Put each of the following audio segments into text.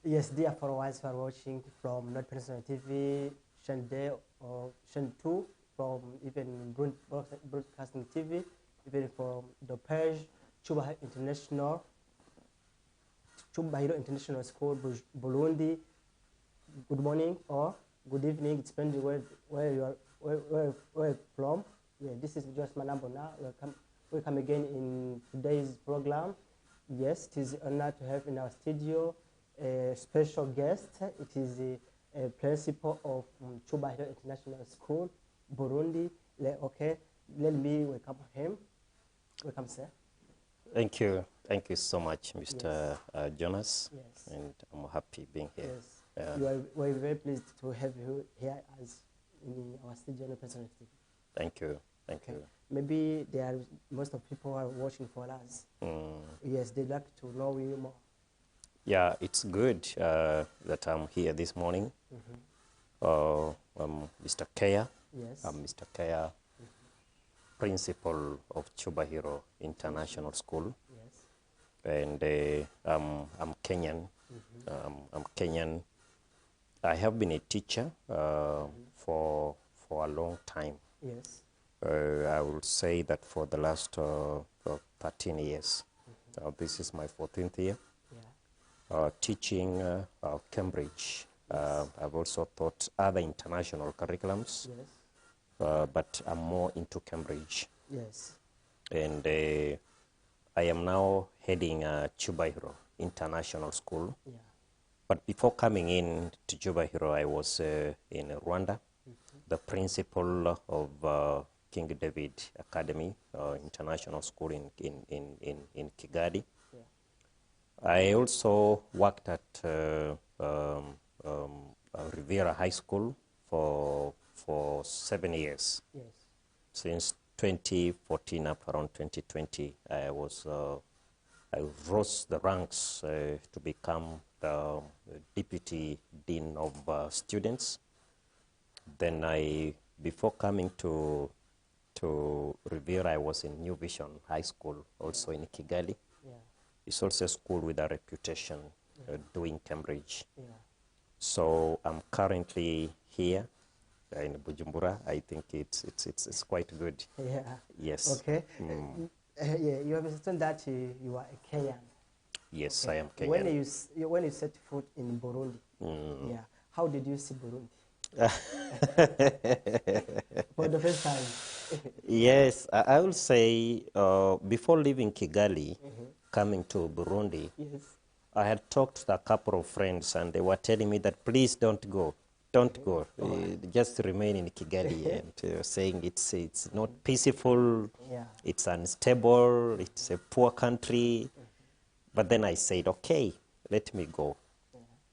Yes, dear followers who are watching from Not Personal TV, Channel Day or Channel 2, from even Broadcasting TV, even from the page Cubahiro International School, Burundi. Good morning or good evening, depending where you are, where you're from. Yeah, this is just my number now. Welcome again in today's program. Yes, it is an honor to have in our studio a special guest. It is a principal of Cubahiro International School, Burundi. Okay, let me welcome him. Welcome, sir. Thank you. Thank you so much, Mr. Yes. Jonas. Yes. And I'm happy being here. Yes. We're very pleased to have you here as in our studio representative. Thank you. Thank you. Maybe most of people are watching for us. Yes, they'd like to know you more. Yeah, it's good that I'm here this morning. I'm Mr. Keya. Yes. I'm Mr. Keya, principal of Cubahiro International School. Yes. And I'm Kenyan. I'm Kenyan. I have been a teacher for a long time. Yes. I will say that for the last 13 years. This is my 14th year. Yeah. Teaching Cambridge. Yes. I've also taught other international curriculums. Yes. But I'm more into Cambridge. Yes. And I am now heading Cubahiro International School. Yeah. But before coming in to Cubahiro, I was in Rwanda, the principal of King David Academy International School in Kigali. Yeah. I also worked at Riviera High School for 7 years. Yes. Since 2014 up around 2020, I rose the ranks to become the deputy dean of students. Then before coming to Riviera, I was in New Vision High School, also in Kigali. Yeah. It's also a school with a reputation doing Cambridge. Yeah. So I'm currently here in Bujumbura. I think it's quite good. Yeah. Yes. Okay. Yeah, you have explained that you are a Kenyan. Yes, Okay. I am Kenyan. When you set foot in Burundi, yeah, how did you see Burundi? For the first time. Yes, I will say before leaving Kigali, coming to Burundi, Yes. I had talked to a couple of friends and they were telling me that please don't go. Don't go. Just remain in Kigali and saying it's not peaceful, Yeah. it's unstable, it's a poor country. But then I said, okay, let me go.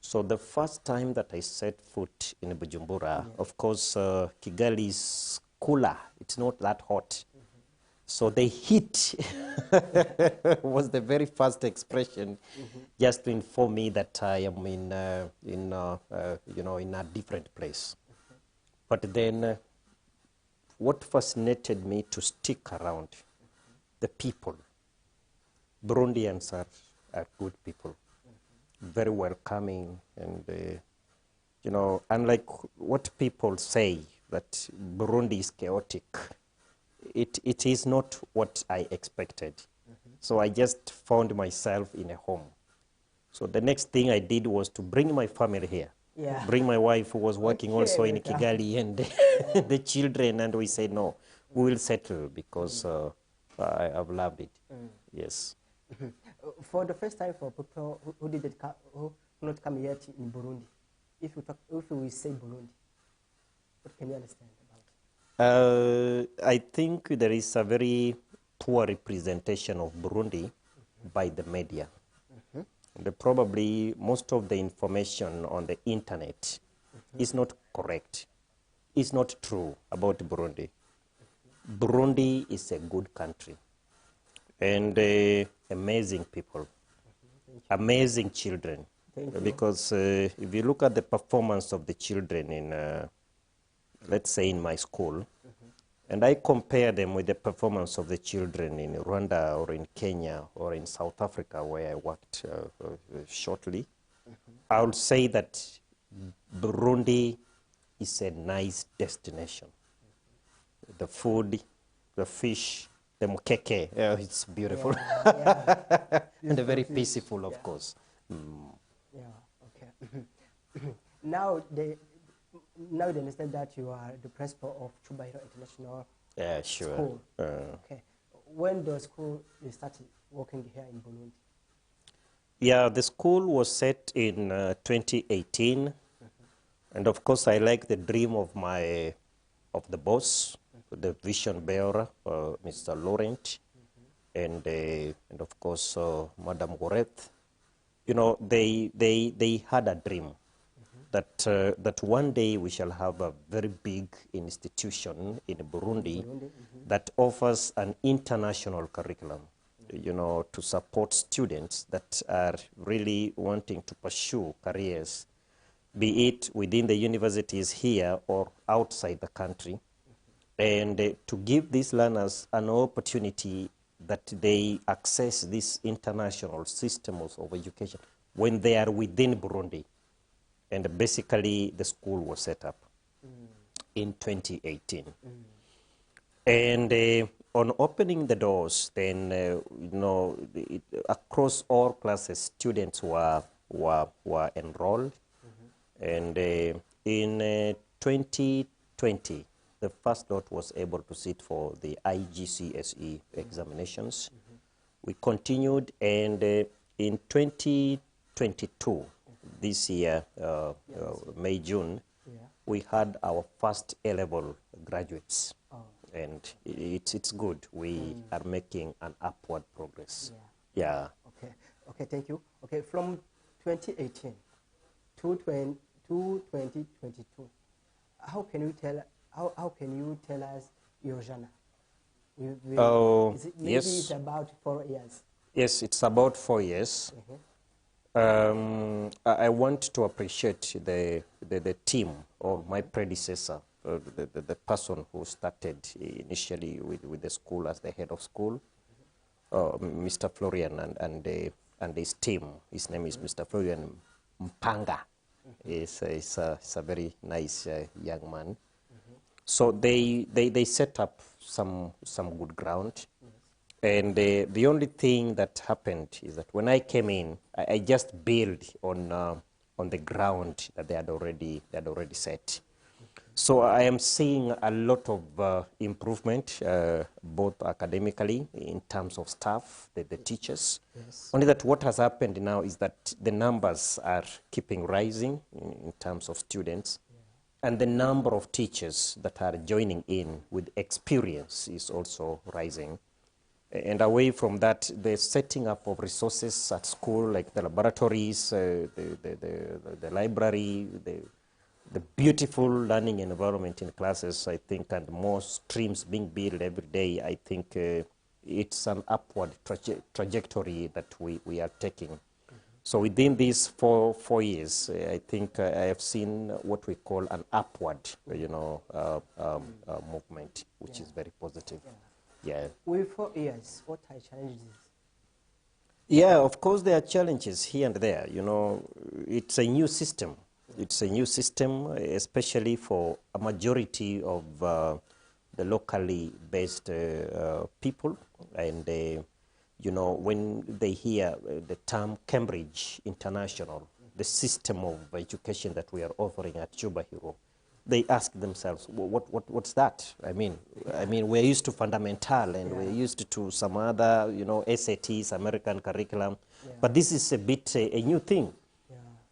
So the first time that I set foot in Bujumbura, of course, Kigali is cooler. It's not that hot. So the heat was the very first expression, just to inform me that I am in a different place. But then, what fascinated me to stick around, the people. Burundians are good people, very welcoming, and unlike what people say that Burundi is chaotic. It is not what I expected. So I just found myself in a home. So the next thing I did was to bring my family here. Yeah. Bring my wife who was working also in Okay. Kigali and the children, and we said, no, we will settle because I've loved it. Yes. For the first time, for people who not come yet in Burundi, if we say Burundi, what can you understand about it? I think there is a very poor representation of Burundi by the media. Probably most of the information on the internet is not correct. It's not true about Burundi. Burundi is a good country and amazing people, amazing children. Because if you look at the performance of the children in, let's say in my school, and I compare them with the performance of the children in Rwanda or in Kenya or in South Africa, where I worked shortly, I would say that Burundi is a nice destination. The food, the fish, the mukeke, it's beautiful. Yeah. And very peaceful, of course. Yeah, okay. now they understand that you are the principal of Cubahiro International Sure. School. Okay. When the school started working here in Burundi? Yeah, the school was set in 2018. And of course, I like the dream of the boss, the vision bearer, Mr. Laurent, and of course, Madam Goreth. You know, they had a dream that one day we shall have a very big institution in Burundi that offers an international curriculum, you know, to support students that are really wanting to pursue careers, be it within the universities here or outside the country, and to give these learners an opportunity that they access this international systems of education when they are within Burundi. And basically, the school was set up in 2018. And on opening the doors, then, you know, across all classes, students were enrolled. And in 2020, the first lot was able to sit for the IGCSE examinations. We continued, and in 2022, this year, May, June, we had our first A-level graduates. And it's good. We are making an upward progress. Yeah. Okay, thank you. Okay, from 2018 to 2022, how can you tell us your genre? Maybe yes. It's about 4 years. Yes, it's about 4 years. I want to appreciate the team or my predecessor, the person who started initially with the school as the head of school, Mr. Florian and his team. His name is Mr. Florian Mpanga. He's a very nice young man. So they set up some good ground. And the only thing that happened is that when I came in, I just built on the ground that they had already set. So I am seeing a lot of improvement, both academically in terms of staff, the teachers. Yes. Only that what has happened now is that the numbers are keeping rising in terms of students. And the number of teachers that are joining in with experience is also rising. And away from that, the setting up of resources at school, like the laboratories, the library, the beautiful learning environment in classes, I think, and more streams being built every day, I think it's an upward trajectory that we are taking. So within these four years, I think I have seen what we call an upward, movement, which is very positive. Yeah. With 4 years, what are challenges? Yeah, of course there are challenges here and there. You know, it's a new system. It's a new system, especially for a majority of the locally based people. And, you know, when they hear the term Cambridge International, the system of education that we are offering at Cubahiro, they ask themselves, what's that? I mean, we're used to fundamental, and we're used to some other, you know, SATs, American curriculum, but this is a bit a new thing.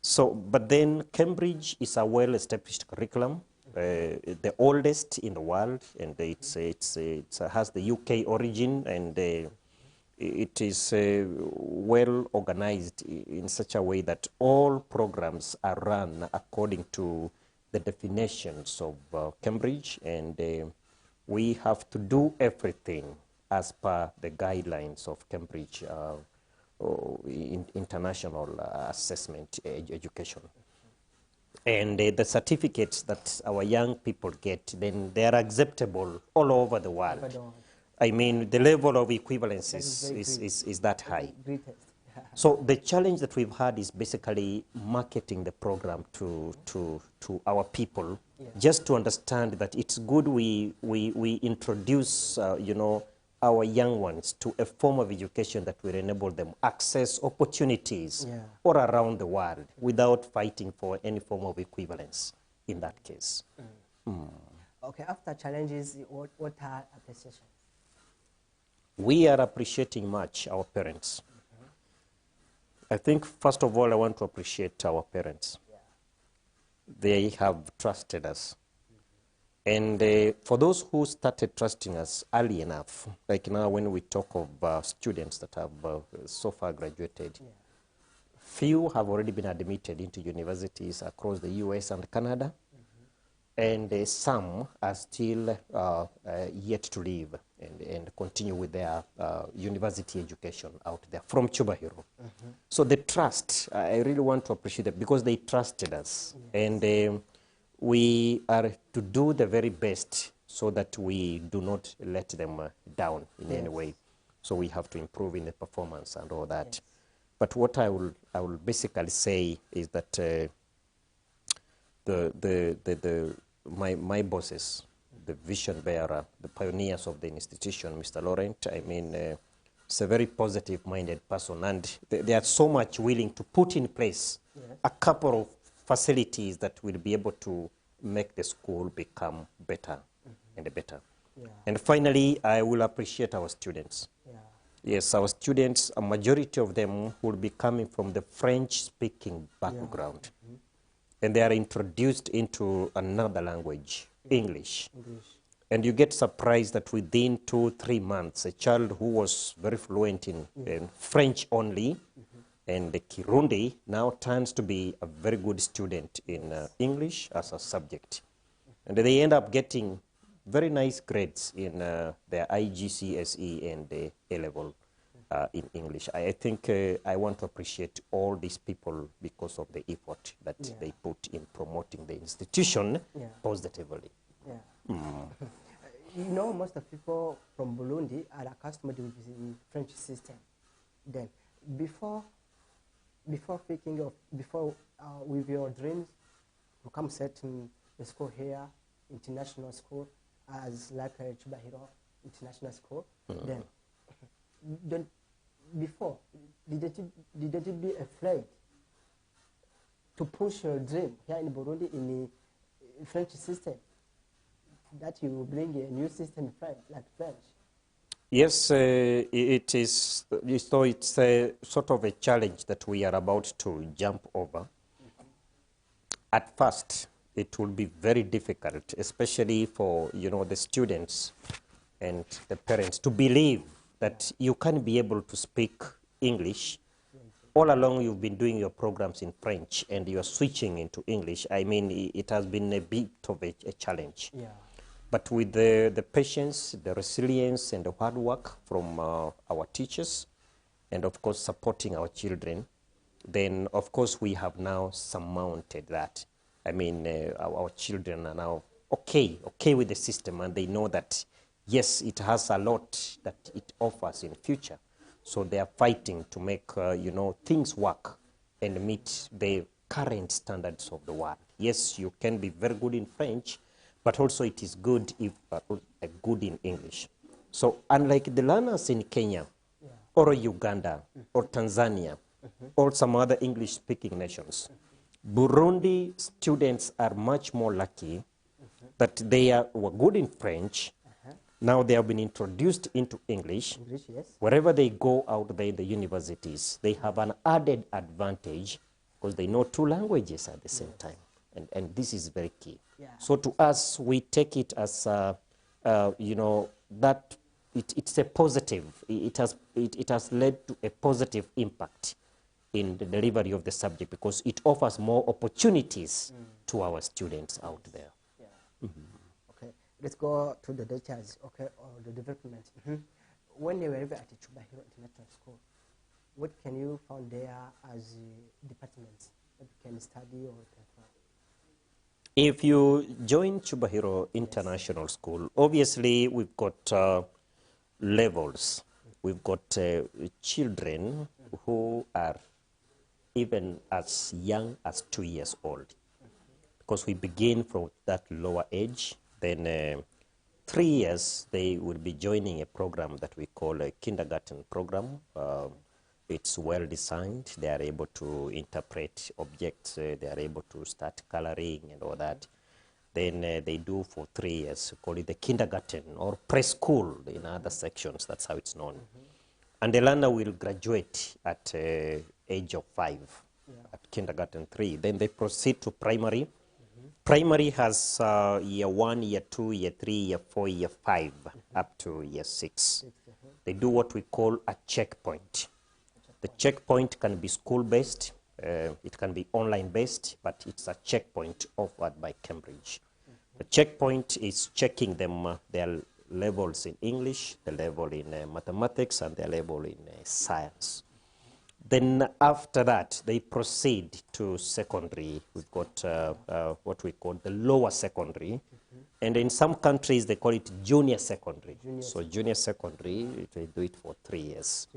So, but then Cambridge is a well-established curriculum, the oldest in the world, and it has the UK origin, and it is well organized in such a way that all programs are run according to the definitions of Cambridge, and we have to do everything as per the guidelines of Cambridge international assessment education. And the certificates that our young people get, then they are acceptable all over the world. I mean, the level of equivalence is that high. So the challenge that we've had is basically marketing the program to our people, just to understand that it's good we introduce, you know, our young ones to a form of education that will enable them access opportunities all around the world without fighting for any form of equivalence in that case. Okay, after challenges, what are appreciations? We are appreciating much our parents. I think, first of all, I want to appreciate our parents. They have trusted us. And for those who started trusting us early enough, like now when we talk of students that have so far graduated, few have already been admitted into universities across the US and Canada, and some are still yet to leave and continue with their university education out there from Cubahiro. So the trust, I really want to appreciate that because they trusted us. And we are to do the very best so that we do not let them down in any way. So we have to improve in the performance and all that. But what I will basically say is that my bosses, the vision bearer, the pioneers of the institution, Mr. Laurent, I mean, is a very positive-minded person, and they are so much willing to put in place a couple of facilities that will be able to make the school become better and better. And finally, I will appreciate our students. Yes, our students, a majority of them will be coming from the French-speaking background. And they are introduced into another language, English. And you get surprised that within 2-3 months, a child who was very fluent in French only and the Kirundi now turns to be a very good student in English as a subject. And they end up getting very nice grades in their IGCSE and the A-level in English. I think I want to appreciate all these people because of the effort that they put in promoting the institution positively. You know, most of people from Burundi are accustomed with the French system. Then, before thinking of, with your dreams to come set in the school here, international school, as like Cubahiro International School, then before, didn't you be afraid to push your dream here in Burundi in the French system, that you will bring a new system like French? Yes, it is. So it's a sort of a challenge that we are about to jump over. At first, it will be very difficult, especially for, you know, the students and the parents to believe that you can be able to speak English. All along you've been doing your programs in French and you're switching into English. I mean, it has been a bit of a challenge. But with the patience, the resilience, and the hard work from our teachers, and of course supporting our children, then of course we have now surmounted that. I mean, our children are now okay with the system, and they know that, yes, it has a lot that it offers in future. So they are fighting to make, you know, things work and meet the current standards of the world. Yes, you can be very good in French, but also it is good if good in English. So unlike the learners in Kenya or Uganda or Tanzania or some other English-speaking nations, Burundi students are much more lucky that they were good in French. Now they have been introduced into English. Wherever they go out there in the universities, they have an added advantage because they know 2 languages at the same time. And this is very key. So to us, we take it as, you know, that it's a positive. It has led to a positive impact in the delivery of the subject because it offers more opportunities to our students out there. Okay, let's go to the details, or the development. When you were at Cubahiro International School, what can you found there as departments that you can study or transfer? If you join Cubahiro International School, obviously we've got levels. We've got children who are even as young as 2 years old, because we begin from that lower age. Then 3 years, they will be joining a program that we call a kindergarten program. It's well designed. They are able to interpret objects. They are able to start coloring and all that. Then they do for 3 years, call it the kindergarten or preschool in other sections. That's how it's known. And the learner will graduate at age of 5, at kindergarten 3. Then they proceed to primary. Primary has year 1, year 2, year 3, year 4, year 5, up to year 6. They do what we call a checkpoint. The checkpoint can be school-based, it can be online-based, but it's a checkpoint offered by Cambridge. The checkpoint is checking them, their levels in English, the level in mathematics, and their level in science. Then after that, they proceed to secondary. We've got what we call the lower secondary. And in some countries, they call it junior secondary. Junior secondary, they do it for 3 years.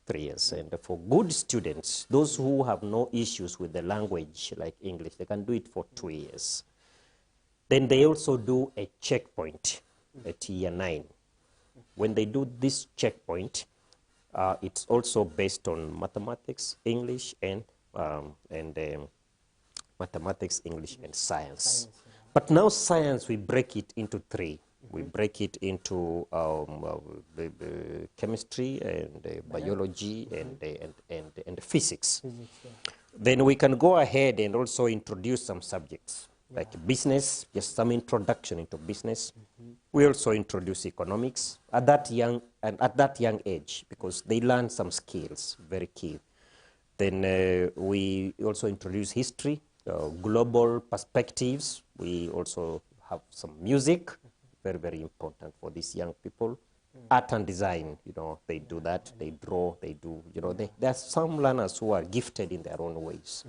3 years. And for good students, those who have no issues with the language like English, they can do it for 2 years. Then they also do a checkpoint at year 9. When they do this checkpoint, it's also based on mathematics, English, and mathematics, English, and science. But now science, we break it into 3. We break it into chemistry and biology and physics. Then we can go ahead and also introduce some subjects like business, just some introduction into business. We also introduce economics at that young age, because they learn some skills, very key. Then we also introduce history, global perspectives. We also have some music, very, very important for these young people. Art and design, they do that, they draw, they do, there are some learners who are gifted in their own ways.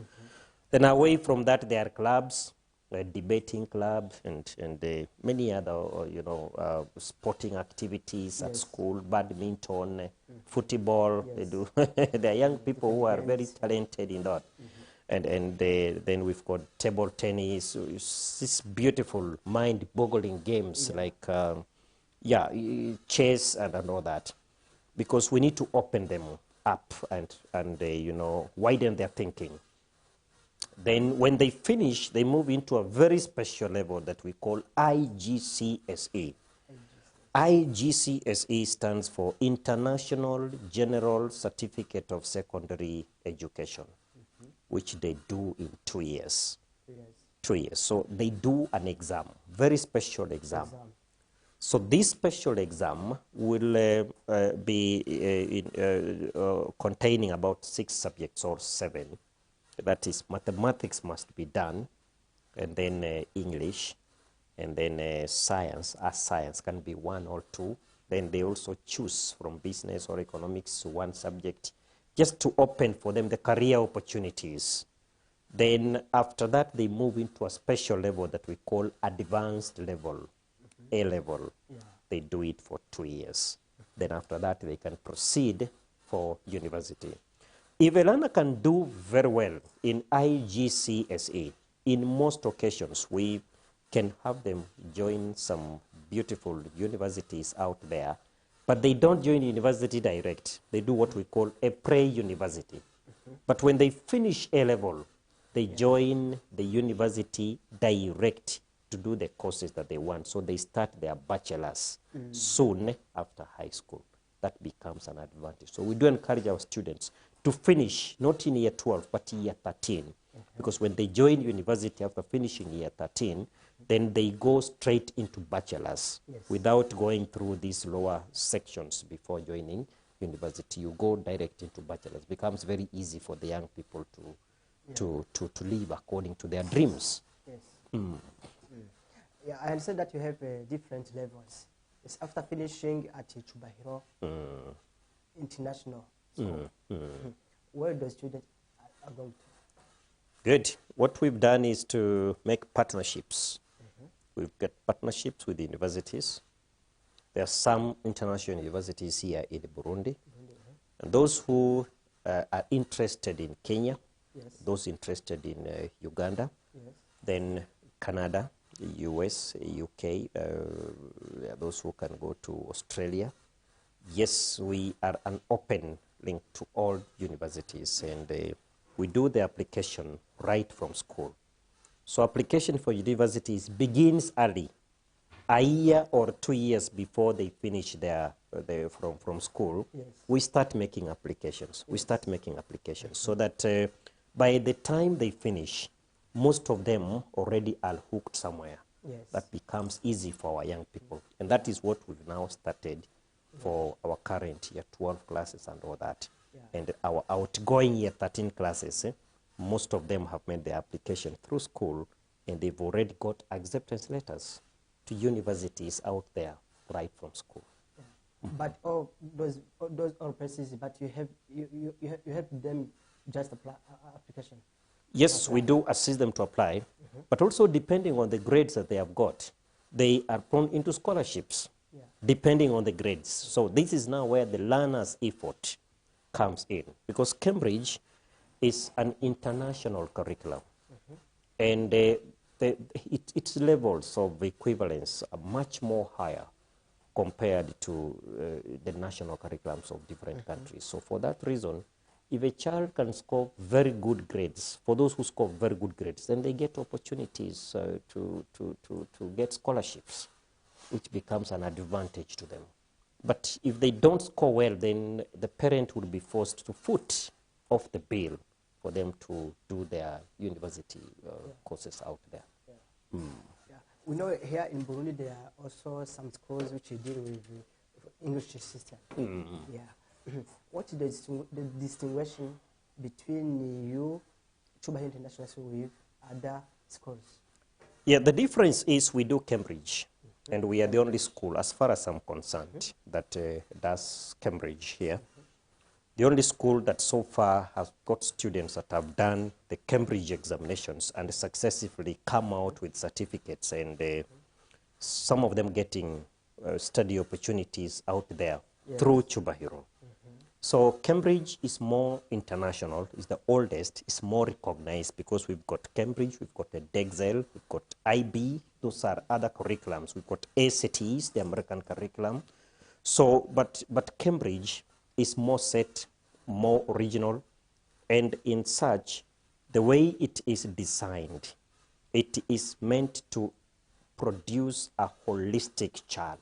Then away from that, there are clubs, a debating club, and many other, sporting activities at school, badminton, football, they do. There are young people who are very talented in that. And then we've got table tennis, this beautiful mind-boggling games like, chess and all that. Because we need to open them up and widen their thinking. Then when they finish, they move into a very special level that we call IGCSE. IGCSE stands for International General Certificate of Secondary Education, which they do in 2 years. 2 years. So they do an exam, very special exam. So this special exam will be containing about 6 subjects or 7. That is, mathematics must be done, and then English, and then science. Science can be 1 or 2. Then they also choose from business or economics 1 subject, just to open for them the career opportunities. Then after that, they move into a special level that we call advanced level, A level. They do it for 2 years. Then after that, they can proceed for university. If a learner can do very well in IGCSE, in most occasions, we can have them join some beautiful universities out there, but they don't join university direct. They do what we call a pre-university. But when they finish A-level, they join the university direct to do the courses that they want. So they start their bachelor's soon after high school. That becomes an advantage. So we do encourage our students to finish, not in year 12, but year 13. Because when they join university after finishing year 13, then they go straight into bachelor's without going through these lower sections before joining university. You go direct into bachelor's. It becomes very easy for the young people to live according to their dreams. Yeah, I understand that you have different levels. It's after finishing at Cubahiro International. So, where the students are going to? Good. What we've done is to make partnerships. We've got partnerships with universities. There are some international universities here in Burundi. And those who are interested in Kenya, Yes. those interested in Uganda, Yes. then Canada, US, UK, those who can go to Australia. Yes, we are an open link to all universities, and we do the application right from school. So application for universities begins early, a year or 2 years before they finish from school. Yes. We start making applications. Yes. We start making applications so that by the time they finish, most of them already are hooked somewhere. Yes. That becomes easy for our young people. And that is what we've now started for our current year 12 classes and all that. Yeah. And our outgoing year 13 classes, most of them have made their application through school, and they've already got acceptance letters to universities out there right from school. Yeah. But all those all places, but you have them just apply application. Yes, we do assist them to apply, but also depending on the grades that they have got, they are prone into scholarships, depending on the grades. So this is now where the learner's effort comes in, because Cambridge is an international curriculum, and its levels of equivalence are much more higher compared to the national curriculums of different countries. So for that reason, if a child can score very good grades, for those who score very good grades, then they get opportunities to get scholarships, which becomes an advantage to them. But if they don't score well, then the parent would be forced to foot off the bill for them to do their university courses out there. Yeah. Yeah. We know here in Burundi there are also some schools which deal with the English system. Yeah. What is the distinction between you, Cubahiro International School, with other schools? Yeah, the difference is we do Cambridge, and we are the only school, as far as I'm concerned, that does Cambridge here. The only school that so far has got students that have done the Cambridge examinations and successfully come out with certificates, and some of them getting study opportunities out there through Cubahiro. So Cambridge is more international, is the oldest, is more recognized because we've got Cambridge, we've got the DEXEL, we've got IB, those are other curriculums. We've got ACTs, the American curriculum. So, but Cambridge is more set, more original, and in such, the way it is designed, it is meant to produce a holistic child.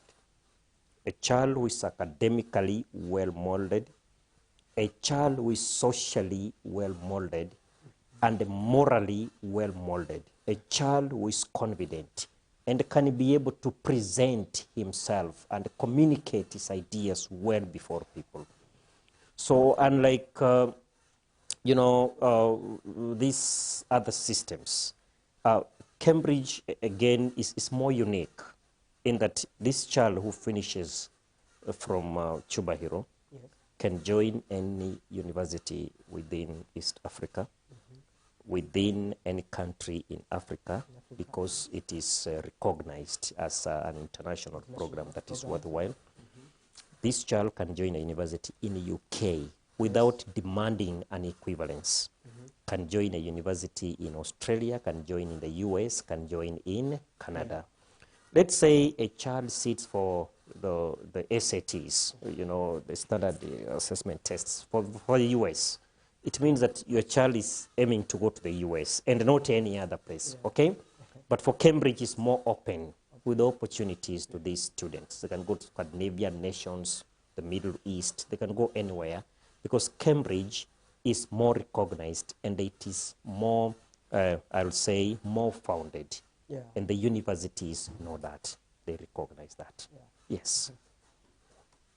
A child who is academically well-molded, a child who is socially well-molded and morally well-molded, a child who is confident and can be able to present himself and communicate his ideas well before people. So unlike, these other systems, Cambridge, again, is more unique in that this child who finishes from Cubahiro can join any university within East Africa, within any country in Africa, because it is recognized as an international program that is worthwhile. This child can join a university in the UK without demanding an equivalence. Can join a university in Australia, can join in the US, can join in Canada. Let's say a child sits for the SATs, the standard assessment tests for the US. It means that your child is aiming to go to the US and not any other place, okay? But for Cambridge, it's more open with opportunities to these students. They can go to Scandinavian nations, the Middle East, they can go anywhere because Cambridge is more recognized and it is more, I'll say, more founded. Yeah. And the universities know that. They recognize that. Yeah. Yes.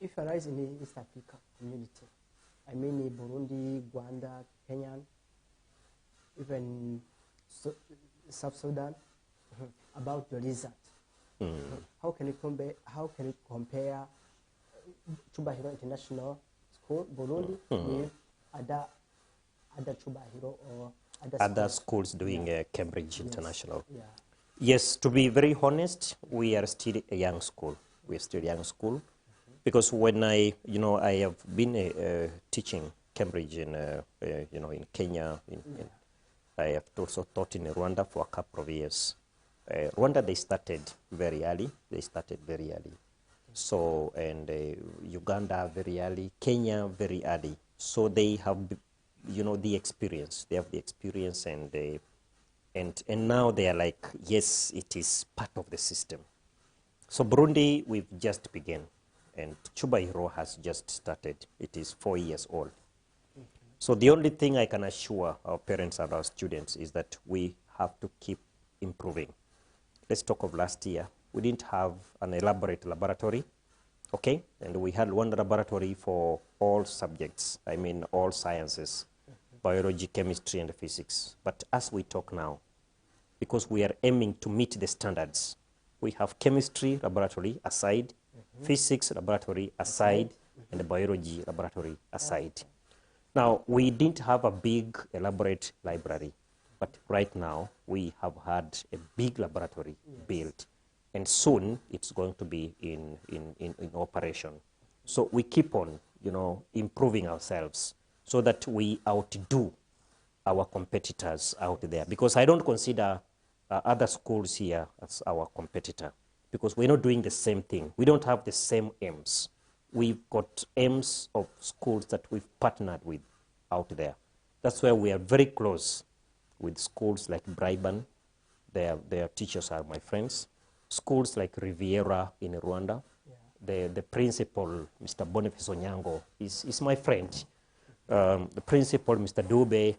If you arise in the East Africa community, I mean Burundi, Rwanda, Kenya, even South Sudan, about the result, how can you compare Cubahiro International School, Burundi, with other Cubahiro or other schools doing Cambridge International? Yeah. Yes, to be very honest, we are still a young school. We are still a young school because when I have been teaching Cambridge in, in Kenya. I have also taught in Rwanda for a couple of years. Rwanda, they started very early. So, and Uganda very early, Kenya very early. So they have, the experience. They have the experience, and now they are like, yes, it is part of the system. So Burundi, we've just begun, and Cubahiro has just started. It is 4 years old. So the only thing I can assure our parents and our students is that we have to keep improving. Let's talk of last year. We didn't have an elaborate laboratory, okay? And we had one laboratory for all subjects, I mean all sciences, biology, chemistry, and physics. But as we talk now, because we are aiming to meet the standards, we have chemistry laboratory aside, physics laboratory aside, and the biology laboratory aside. Now, we didn't have a big, elaborate library, but right now we have had a big laboratory built, and soon it's going to be in operation. So we keep on, improving ourselves so that we outdo our competitors out there, because I don't consider other schools here as our competitor, because we're not doing the same thing. We don't have the same aims. We've got aims of schools that we've partnered with out there. That's why we are very close with schools like Braiban. Their teachers are my friends. Schools like Riviera in Rwanda. The principal, Mr. Boniface Onyango, is my friend. The principal, Mr. Dube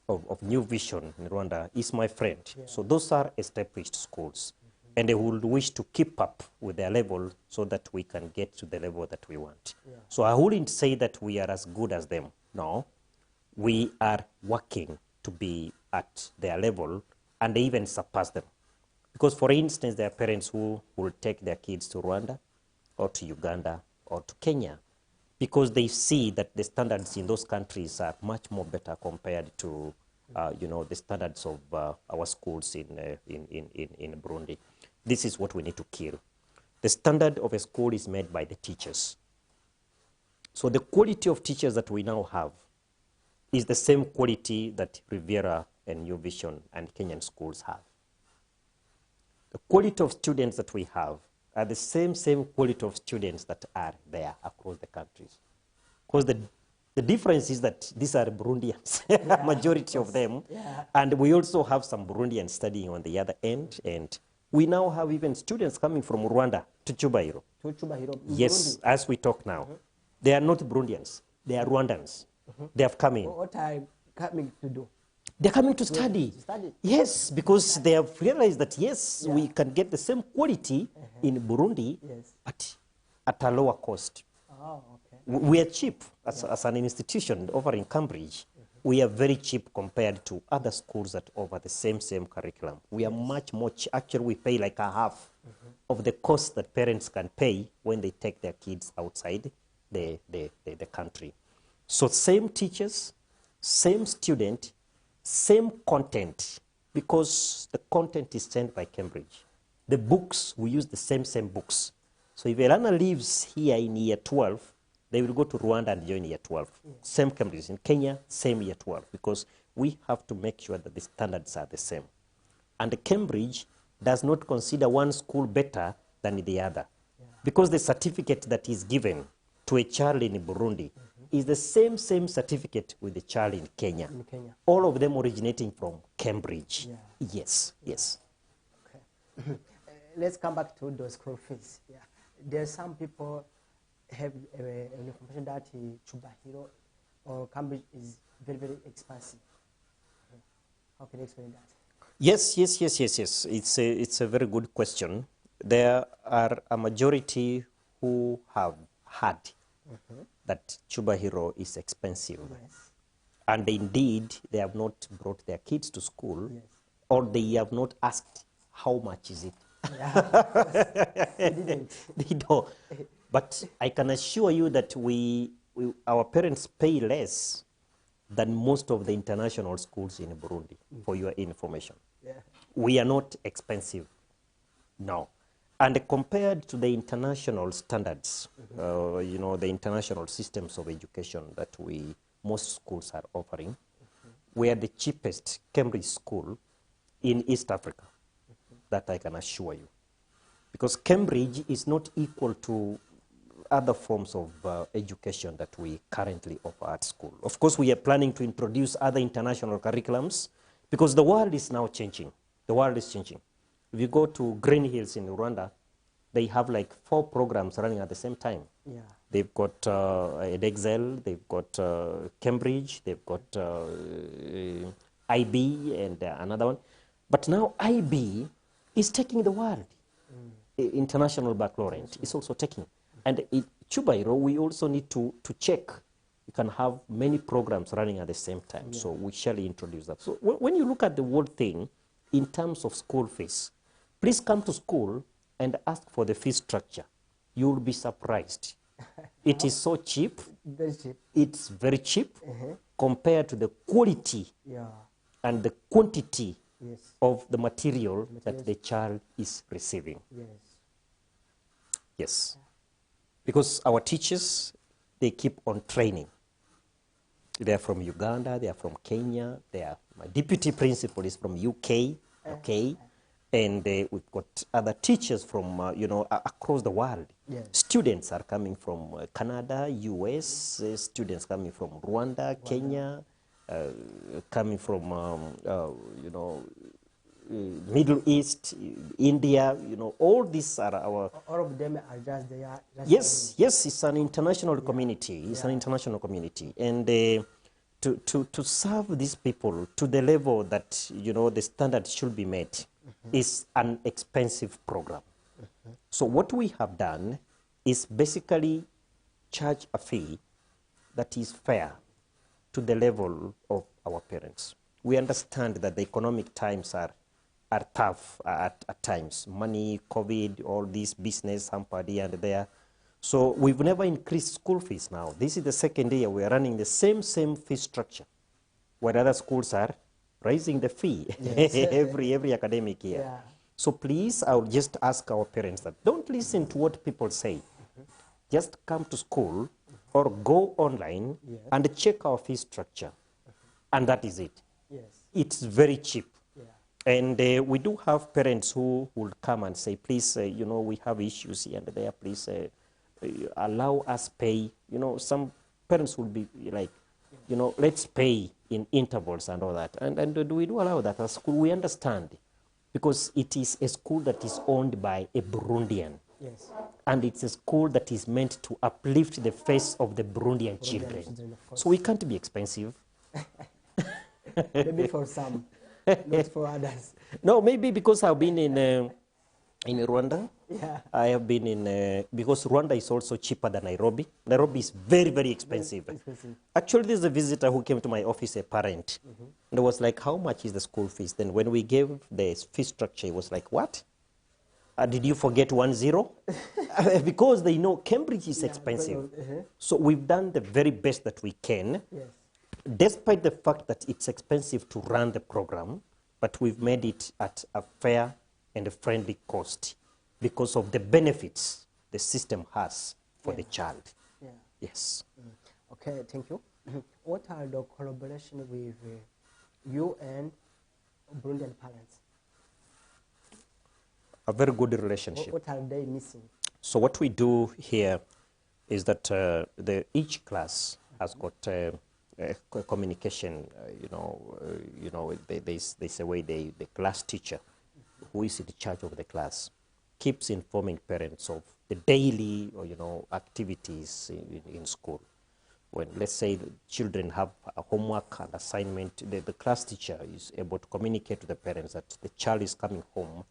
of New Vision in Rwanda, is my friend. So those are established schools. And they would wish to keep up with their level so that we can get to the level that we want. So I wouldn't say that we are as good as them. No, we are working to be at their level and even surpass them. Because for instance, there are parents who will take their kids to Rwanda or to Uganda or to Kenya because they see that the standards in those countries are much more better compared to the standards of our schools in Burundi. This is what we need to kill. The standard of a school is made by the teachers. So the quality of teachers that we now have is the same quality that Riviera and New Vision and Kenyan schools have. The quality of students that we have are the same quality of students that are there across the countries. Because the difference is that these are Burundians, majority of them. And we also have some Burundians studying on the other end. And we now have even students coming from Rwanda to Cubahiro. Yes, as we talk now. They are not Burundians. They are Rwandans. They have come in. What are coming to do? They're coming to study. Yes, because they have realized that, yes, we can get the same quality in Burundi, but at a lower cost. Oh, okay. We are cheap as an institution over in Cambridge. We are very cheap compared to other schools that offer the same curriculum. We are much more, actually we pay like a half of the cost that parents can pay when they take their kids outside the country. So same teachers, same student, same content, because the content is sent by Cambridge. The books, we use the same books. So if a learner lives here in year 12, they will go to Rwanda and join year 12. Same Cambridge. In Kenya, same year 12, because we have to make sure that the standards are the same. And Cambridge does not consider one school better than the other, because the certificate that is given to a child in Burundi is the same certificate with the child in Kenya. All of them originating from Cambridge. Yes. Okay. Let's come back to those school fees. There's some people have an information that Cubahiro or Cambridge is very expensive. How can you explain that? Yes. It's a very good question. There are a majority who have heard that Cubahiro is expensive. And indeed, they have not brought their kids to school, or they have not asked how much is it. They didn't. They don't. But I can assure you that our parents pay less than most of the international schools in Burundi, for your information. We are not expensive, no. And compared to the international standards, you know, the international systems of education that most schools are offering, we are the cheapest Cambridge school in East Africa, that I can assure you. Because Cambridge is not equal to other forms of education that we currently offer at school. Of course, we are planning to introduce other international curriculums because the world is now changing. The world is changing. If you go to Green Hills in Rwanda, they have like 4 programs running at the same time. Yeah. They've got Edexcel, they've got Cambridge, they've got IB and another one. But now IB is taking the world. International Baccalaureate is also taking. And in Cubahiro, we also need to check. You can have many programs running at the same time. Yeah. So we shall introduce that. So when you look at the whole thing in terms of school fees, please come to school and ask for the fee structure. You will be surprised. It is so cheap. Very cheap. It's very cheap compared to the quality and the quantity of the material that the child is receiving. Yes. Because our teachers, they keep on training. They are from Uganda, they are from Kenya, my deputy principal is from UK, okay? And we've got other teachers from, you know, across the world. Students are coming from Canada, US, students coming from Rwanda, Kenya, coming from, you know, Middle East, India, you know, all these are our... All of them are just there. Yes, it's an international community. It's an international community. And to serve these people to the level that, you know, the standard should be met is an expensive program. So what we have done is basically charge a fee that is fair to the level of our parents. We understand that the economic times are tough at times. Money, COVID, all this business, hampered here and there. So we've never increased school fees now. This is the second year we are running the same fee structure, where other schools are raising the fee every academic year. So please, I would just ask our parents that don't listen to what people say. Just come to school or go online and check our fee structure. And that is it. It's very cheap. And we do have parents who will come and say, please, you know, we have issues here and there. Please allow us pay. You know, some parents will be like, you know, let's pay in intervals and all that. And we do allow that at school. We understand because it is a school that is owned by a Burundian. And it's a school that is meant to uplift the face of the Burundian children. So we can't be expensive. Maybe for some. Not for others. No, maybe because I've been in Rwanda. I have been in, because Rwanda is also cheaper than Nairobi. Nairobi is very, very expensive. Actually, there's a visitor who came to my office, a parent. And I was like, how much is the school fees? Then when we gave the fee structure, he was like, what? Did you forget 10? Because they know Cambridge is expensive. So we've done the very best that we can. Despite the fact that it's expensive to run the program, but we've made it at a fair and a friendly cost because of the benefits the system has for the child. Yes. Okay, thank you. What are the collaboration with you and Burundian parents? A very good relationship. What are they missing? So what we do here is that each class has got communication, there's a way the class teacher, who is in charge of the class, keeps informing parents of the daily activities in school. When, let's say, the children have a homework and assignment, the class teacher is able to communicate to the parents that the child is coming home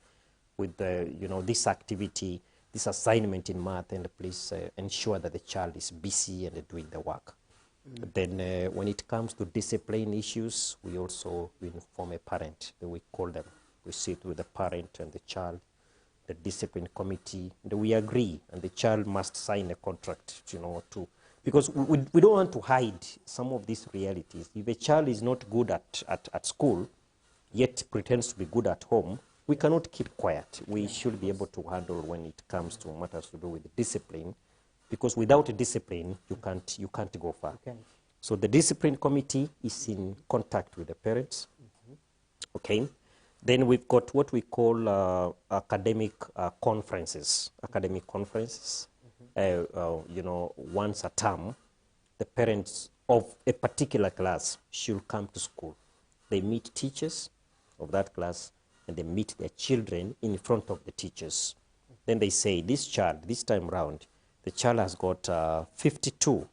with this activity, this assignment in math, and please ensure that the child is busy and doing the work. Then when it comes to discipline issues, we also inform a parent. We call them. We sit with the parent and the child, the discipline committee, and we agree, and the child must sign a contract, because we don't want to hide some of these realities. If a child is not good at school, yet pretends to be good at home, We cannot keep quiet. We should be able to handle when it comes to matters to do with discipline, because without discipline, you can't go far. Okay. So the discipline committee is in contact with the parents. Okay. Then we've got what we call academic conferences. Academic conferences. You know, once a term, the parents of a particular class should come to school. They meet teachers of that class, and they meet their children in front of the teachers. Then they say, this child, this time round, the child has got 52,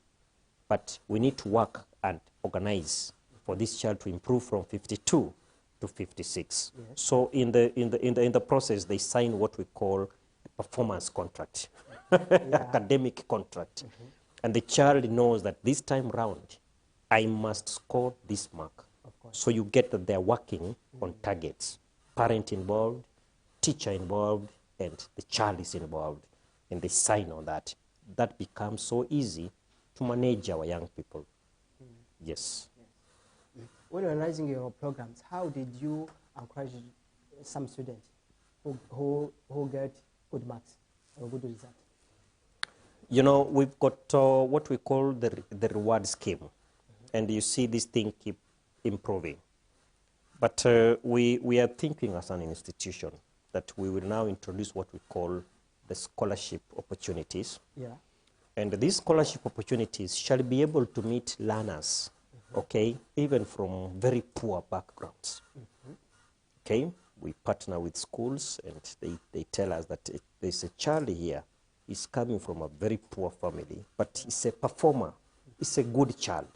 but we need to work and organize for this child to improve from 52 to 56. Yes. So in the process, they sign what we call a performance contract, academic contract. And the child knows that this time round, I must score this mark. So you get that they're working on targets. Parent involved, teacher involved, and the child is involved. And they sign on that. That becomes so easy to manage our young people. Yes. When analyzing your programs, how did you encourage some students who get good marks or good results? You know, we've got what we call the reward scheme. And you see this thing keep improving. But we are thinking as an institution that we will now introduce what we call the scholarship opportunities. Yeah. And these scholarship opportunities shall be able to meet learners, okay, even from very poor backgrounds. Okay, we partner with schools, and they tell us that there's a child here, he's coming from a very poor family, but he's a performer, he's a good child.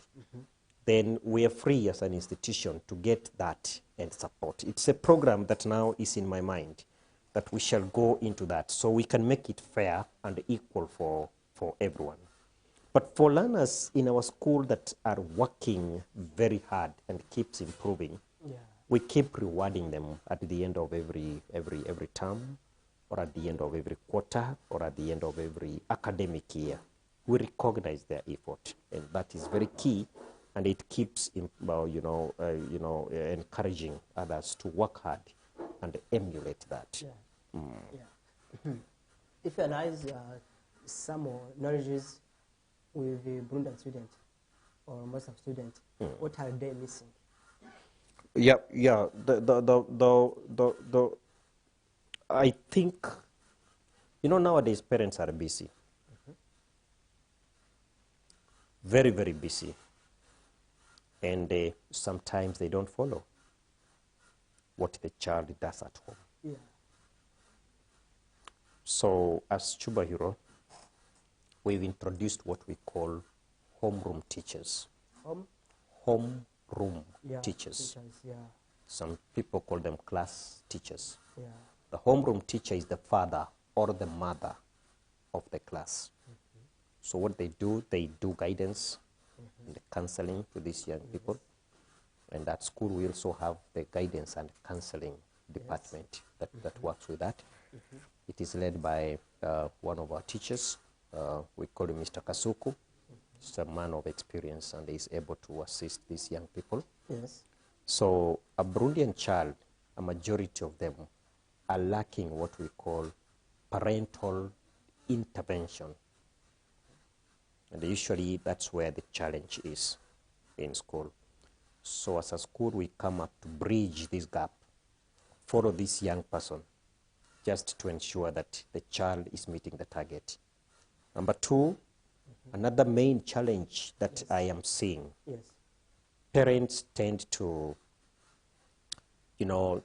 Then we are free as an institution to get that and support. It's a program that now is in my mind, that we shall go into that so we can make it fair and equal for everyone. But for learners in our school that are working very hard and keeps improving, we keep rewarding them at the end of every term, or at the end of every quarter, or at the end of every academic year. We recognize their effort, and that is very key. And it keeps, encouraging others to work hard and emulate that. If you analyze some knowledges with the Burundian student or most of students, what are they missing? I think, nowadays parents are busy. Very, very busy. And sometimes they don't follow what the child does at home. So as Cubahiro, we've introduced what we call homeroom teachers. Homeroom teachers. Some people call them class teachers. The homeroom teacher is the father or the mother of the class. So what they do guidance and the counseling to these young people. And at school we also have the guidance and counseling department that works with that. It is led by one of our teachers. We call him Mr. Kasuku. He's a man of experience and is able to assist these young people. So a Burundian child, a majority of them are lacking what we call parental intervention. And usually that's where the challenge is in school. So as a school, we come up to bridge this gap, follow this young person, just to ensure that the child is meeting the target. Number two, another main challenge that I am seeing, parents tend to,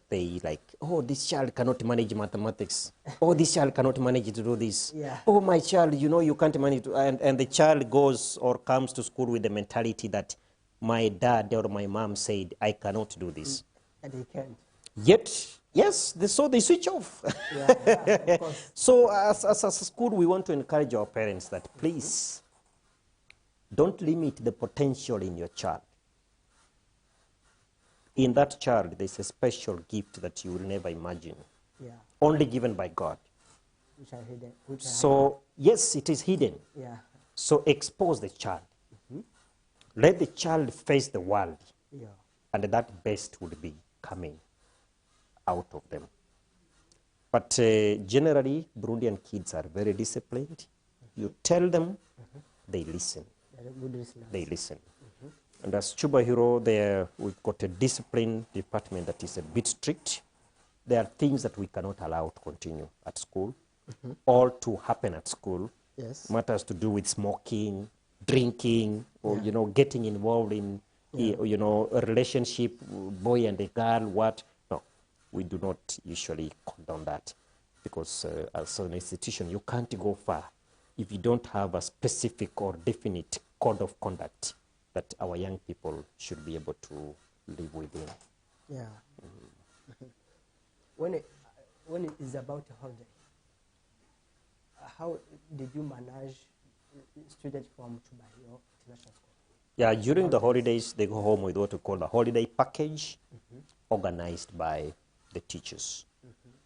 they like, oh, this child cannot manage mathematics. Oh, this child cannot manage to do this. Oh, my child, you can't manage to, and the child goes or comes to school with the mentality that my dad or my mom said, I cannot do this. And they can't. Yet, yes, so they switch off. Of course. So as a school, we want to encourage our parents that please, don't limit the potential in your child. In that child, there's a special gift that you will never imagine. Only given by God. Which are hidden. Yes, it is hidden. So expose the child. Let the child face the world. And that best would be coming out of them. But generally, Burundian kids are very disciplined. You tell them, they listen. They're good listeners. They listen. And as Cubahiro, there we've got a discipline department that is a bit strict. There are things that we cannot allow to continue at school, or to happen at school. Yes. Matters to do with smoking, drinking, or getting involved in a relationship, boy and a girl. What? No, we do not usually condone that, because as an institution, you can't go far if you don't have a specific or definite code of conduct that our young people should be able to live within. Yeah. When it is about a holiday, how did you manage students from Cubahiro International School? Yeah, during the holidays, they go home with what we call the holiday package, organized by the teachers.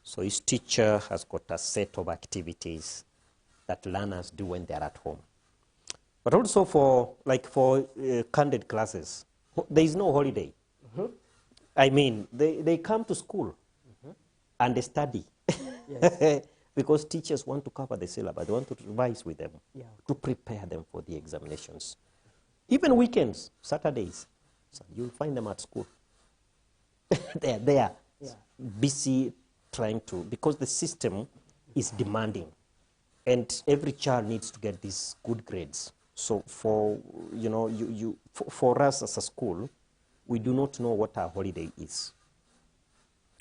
So each teacher has got a set of activities that learners do when they're at home. But also for candid classes, there is no holiday. I mean, they come to school and they study. Yes. Because teachers want to cover the syllabus. They want to revise with them, to prepare them for the examinations. Even weekends, Saturdays, so you'll find them at school. They're there, busy trying to, because the system is demanding. And every child needs to get these good grades. So for us as a school, we do not know what our holiday is.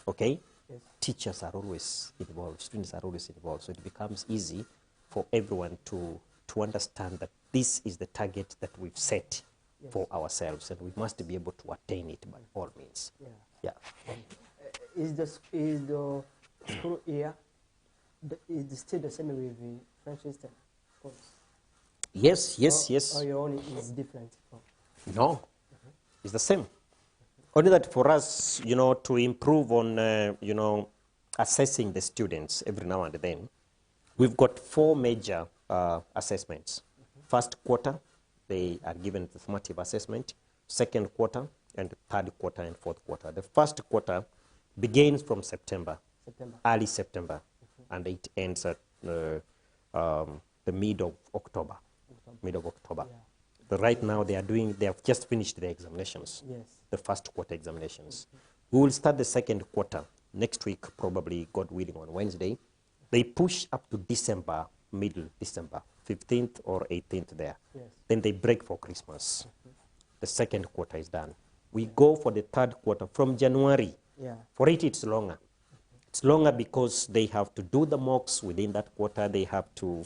Okay? Yes. Teachers are always involved, students are always involved. So it becomes easy for everyone to understand that this is the target that we've set for ourselves, and we must be able to attain it by all means. Yeah. Is the school year is still the same with the French system? Yes. Or your own is different? No, it's the same. Only that for us, to improve on, assessing the students every now and then, we've got 4 major assessments. First quarter, they are given the formative assessment. Second quarter, and third quarter, and fourth quarter. The first quarter begins from September. Early September, and it ends at the mid of October. But right now they have just finished the examinations, the first quarter examinations. We will start the second quarter next week, probably, God willing, on Wednesday. They push up to December, middle December, 15th or 18th there. Then they break for Christmas. The second quarter is done. We go for the third quarter from January. For it's longer. It's longer because they have to do the mocks within that quarter. They have to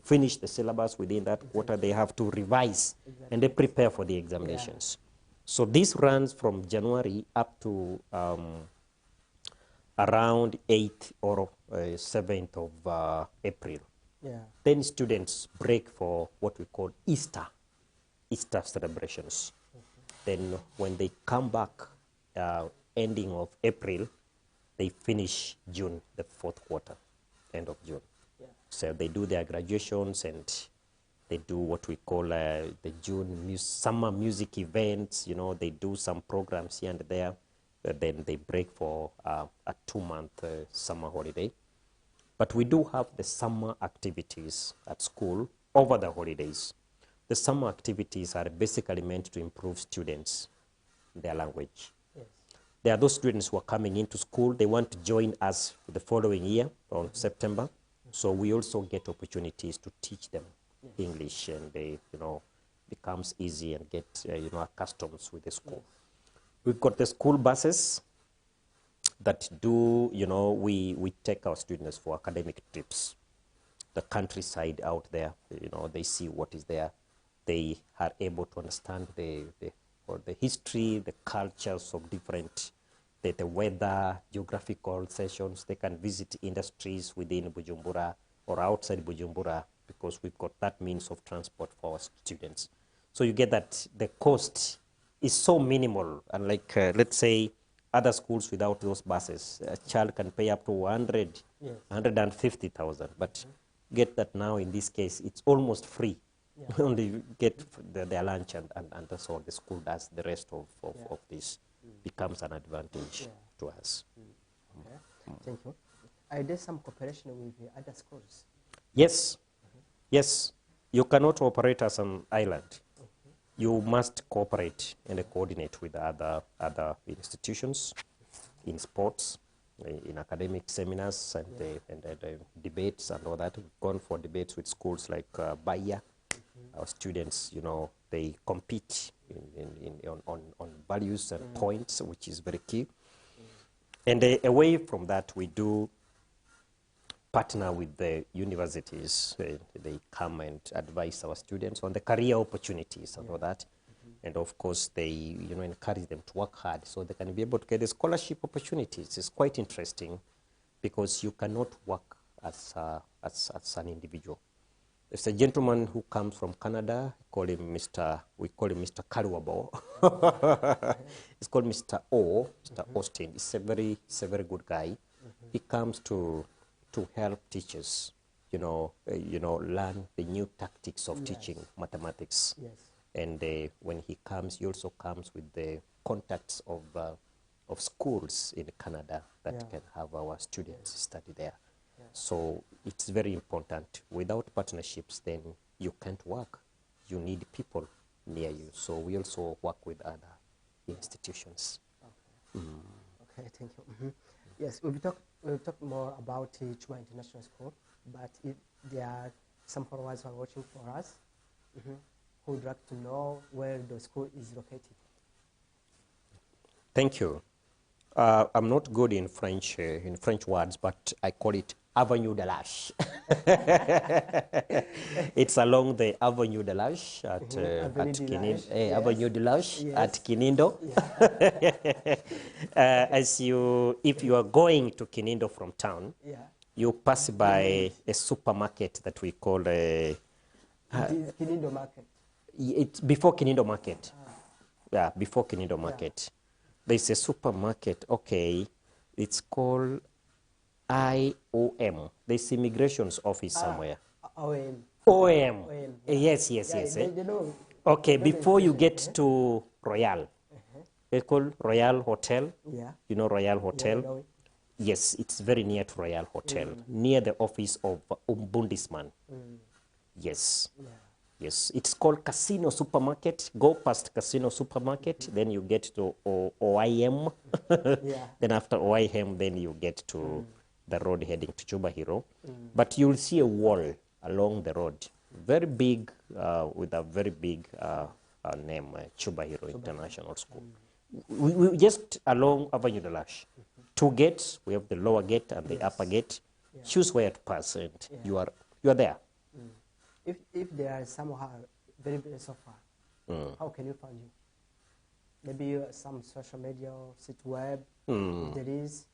finish the syllabus within that quarter. They have to revise, and they prepare for the examinations. So this runs from January up to around 8th or 7th of April. Then students break for what we call Easter celebrations. Then when they come back, ending of April, they finish June, the fourth quarter, end of June. So they do their graduations, and they do what we call the June summer music events. They do some programs here and there. Then they break for a 2-month summer holiday. But we do have the summer activities at school over the holidays. The summer activities are basically meant to improve students, their language. There are those students who are coming into school. They want to join us for the following year, on September. So we also get opportunities to teach them English, and they, becomes easy and get, accustomed with the school. We've got the school buses that do, we take our students for academic trips. The countryside out there, they see what is there. They are able to understand the history, the cultures of different, the weather, geographical sessions. They can visit industries within Bujumbura or outside Bujumbura, because we've got that means of transport for our students. So you get that the cost is so minimal, and let's say other schools without those buses, a child can pay up to 150,000, but get that now in this case, it's almost free. Only get their lunch, and that's all. The school does the rest of this. Becomes an advantage to us. Thank you. Are there some cooperation with the other schools? Yes, yes. You cannot operate as an island. You must cooperate and coordinate with other institutions in sports, in academic seminars, and debates and all that. We've gone for debates with schools like Bahia. Our students, you know, they compete on values and points, which is very key. And away from that, we do partner with the universities. They come and advise our students on the career opportunities and all that. And of course, they encourage them to work hard so they can be able to get the scholarship opportunities. It's quite interesting because you cannot work as an individual. There's a gentleman who comes from Canada. We call him Mr. Karuabo. He's called Mr. Austin. He's a very good guy. He comes to help teachers, learn the new tactics of teaching mathematics. Yes. And when he comes, he also comes with the contacts of schools in Canada that can have our students study there. Yeah. So it's very important. Without partnerships, then you can't work. You need people near you. So we also work with other institutions. Okay, okay, thank you. Yes, we'll talk more about Chuba International School, but if there are some followers who are watching for us who would like to know where the school is located. Thank you. I'm not good in French words, but I call it Avenue de l'Arche. It's along the Avenue de l'Arche at Kinindo. Yes. Avenue de l'Arche at Kinindo. Yeah. If you are going to Kinindo from town, you pass by a supermarket that we call Kinindo Market. It's before Kinindo Market. Yeah, before Kinindo Market. There's a supermarket. Okay, it's called IOM. There's immigration's office somewhere. OM. Yes. They know. Okay, before you get to Royal. It's called Royal Hotel. Yeah. You know Royal Hotel? Yeah, yes, it's very near to Royal Hotel, near the office of Ombundisman. Yes. Yeah. Yes, it's called Casino Supermarket. Go past Casino Supermarket, then you get to OIM. Then after OIM, then you get to the road heading to Cubahiro. But you'll see a wall along the road, very big, with a very big name, Cubahiro International School. We just along Avenue de l'Arche. Two gates, we have the lower gate and the upper gate. Choose where to pass and you are there. If there are somehow very so far, how can you find you? Maybe some social media or site web, if there is.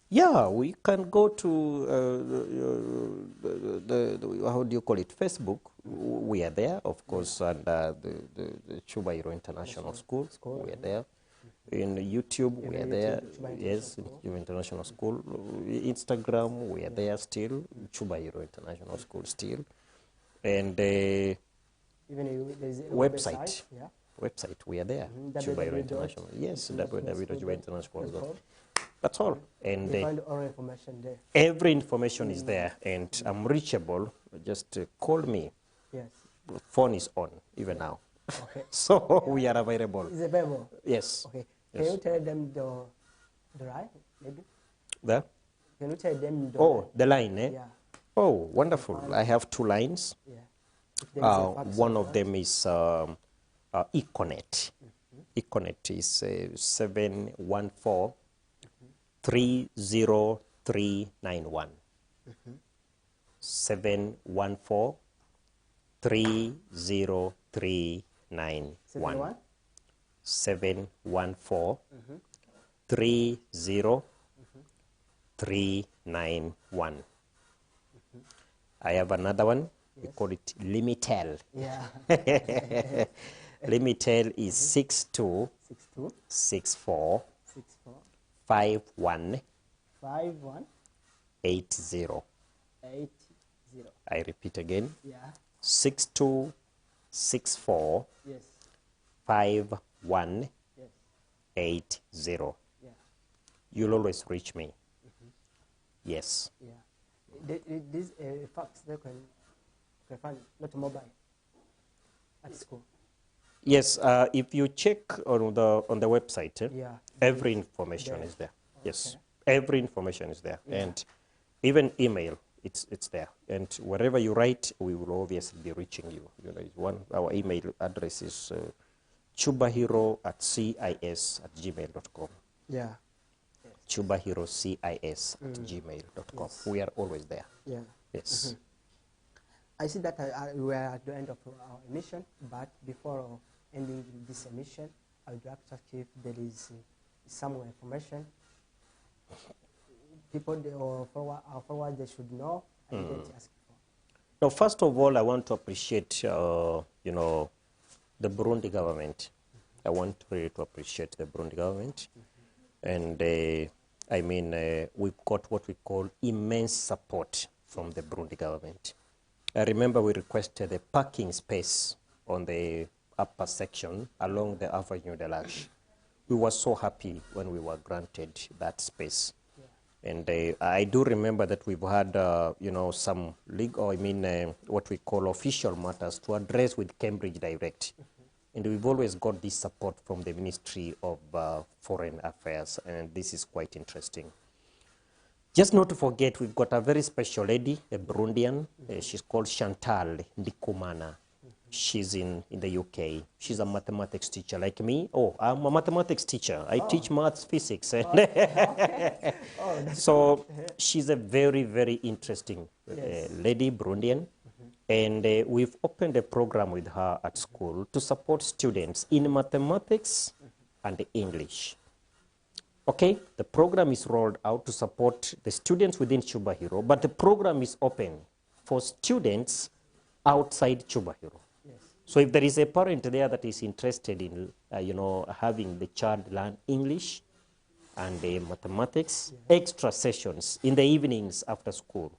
Yeah, we can go to how do you call it? Facebook. We are there, of course, and the Cubahiro International School. We are there. In YouTube, we are there. Yes, Cubahiro International School. Instagram, we are there still. Cubahiro International School still. And even website. Website, we are there. Cubahiro International. Yes, www.cubahiro.international.com. That's all. And you find all information there. Every information is there, and I'm reachable. Just call me. Yes. The phone is on even now. Okay. So we are available. Is available? Yes. Okay. Can you tell them the line, maybe? The? Can you tell them the line, eh? Yeah. Oh, wonderful. I have two lines. Yeah. One of them is Econet. Econet is 714 30391. 714 30391. 714 30391. I have another one. We call it Limitel. Yeah. Limitel is 62 64 51 80. I repeat again. Yeah. 62 64 yes. 51 yes. 80. Yeah. You'll always reach me. Yes. Yeah. These facts they can find not mobile at school. Yes, if you check on the website, Yeah. every information There. is there. Okay. Yes, every information is there, Yeah. and even email, it's there. And wherever you write, we will obviously be reaching you. You know, our email address is cubahiro@cis@gmail.com. Yeah. cubahiro@cis@gmail.com. Yes. We are always there. Yeah. Yes. I see that we are at the end of our emission, but before ending this emission, I would like to ask if there is some information people or forward they should know and get asked for. Now, first of all, I want to appreciate, the Burundi government. I want really to appreciate the Burundi government. And we've got what we call immense support from the Burundi government. I remember we requested a parking space on the upper section along the Avenue de l'Arche. We were so happy when we were granted that space. And I do remember that we've had, some legal, what we call official matters to address with Cambridge Direct. And we've always got this support from the Ministry of Foreign Affairs, and this is quite interesting. Just not to forget, we've got a very special lady, a Burundian. She's called Chantal Ndikumana. She's in the UK. She's a mathematics teacher like me. Oh, I'm a mathematics teacher. I teach maths, physics. Okay. So she's a very, very interesting lady, Burundian. And we've opened a program with her at school to support students in mathematics and English. Okay, the program is rolled out to support the students within Cubahiro, but the program is open for students outside Cubahiro. Yes. So if there is a parent there that is interested in, having the child learn English and mathematics, extra sessions in the evenings after school,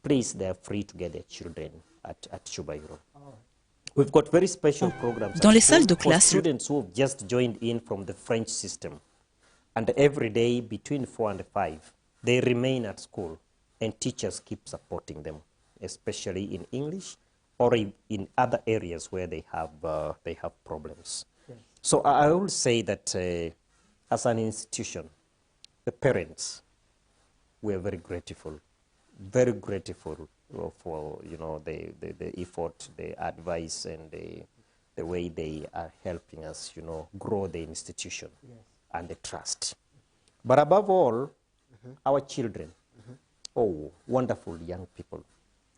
please, they are free to get their children at Cubahiro. We've got very special programs Dans les salles de for classe, students who have just joined in from the French system. And every day between 4 and 5, they remain at school and teachers keep supporting them, especially in English or in other areas where they have problems. Yes. So I will say that as an institution, the parents, we are very grateful for the effort, the advice, and the way they are helping us, grow the institution. Yes. And the trust. But above all, our children, oh, wonderful young people.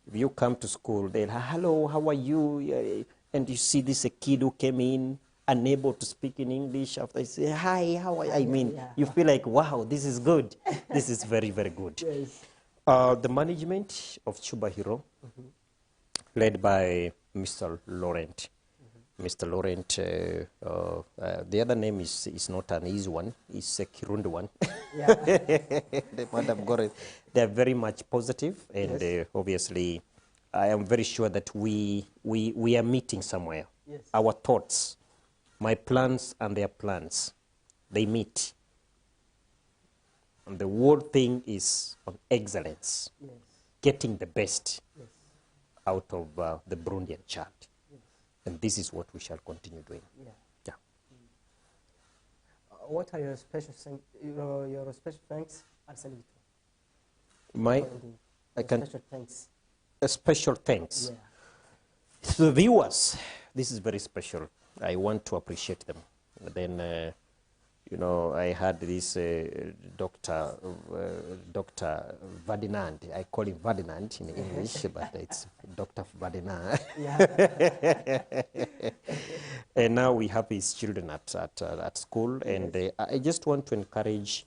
If you come to school, they'll, hello, how are you? And you see this a kid who came in, unable to speak in English. After I say, hi, how are you? You feel like, wow, this is good. This is very, very good. Yes. The management of Cubahiro, led by Mr. Laurent. Mr. Laurent, the other name is not an easy one. It's a Kirundi one. Yeah. They might have got it. They're very much positive, and obviously, I am very sure that we are meeting somewhere. Yes. Our thoughts, my plans and their plans, they meet. And the whole thing is on excellence, getting the best out of the Burundian child. And this is what we shall continue doing. Yeah. Yeah. What are your special thanks and salute? Special thanks. A special thanks. Yeah. To the viewers, this is very special. I want to appreciate them. Then, I had this Dr. Ferdinand. I call him Ferdinand in English, but it's Dr. Ferdinand. And now we have his children at school, and I just want to encourage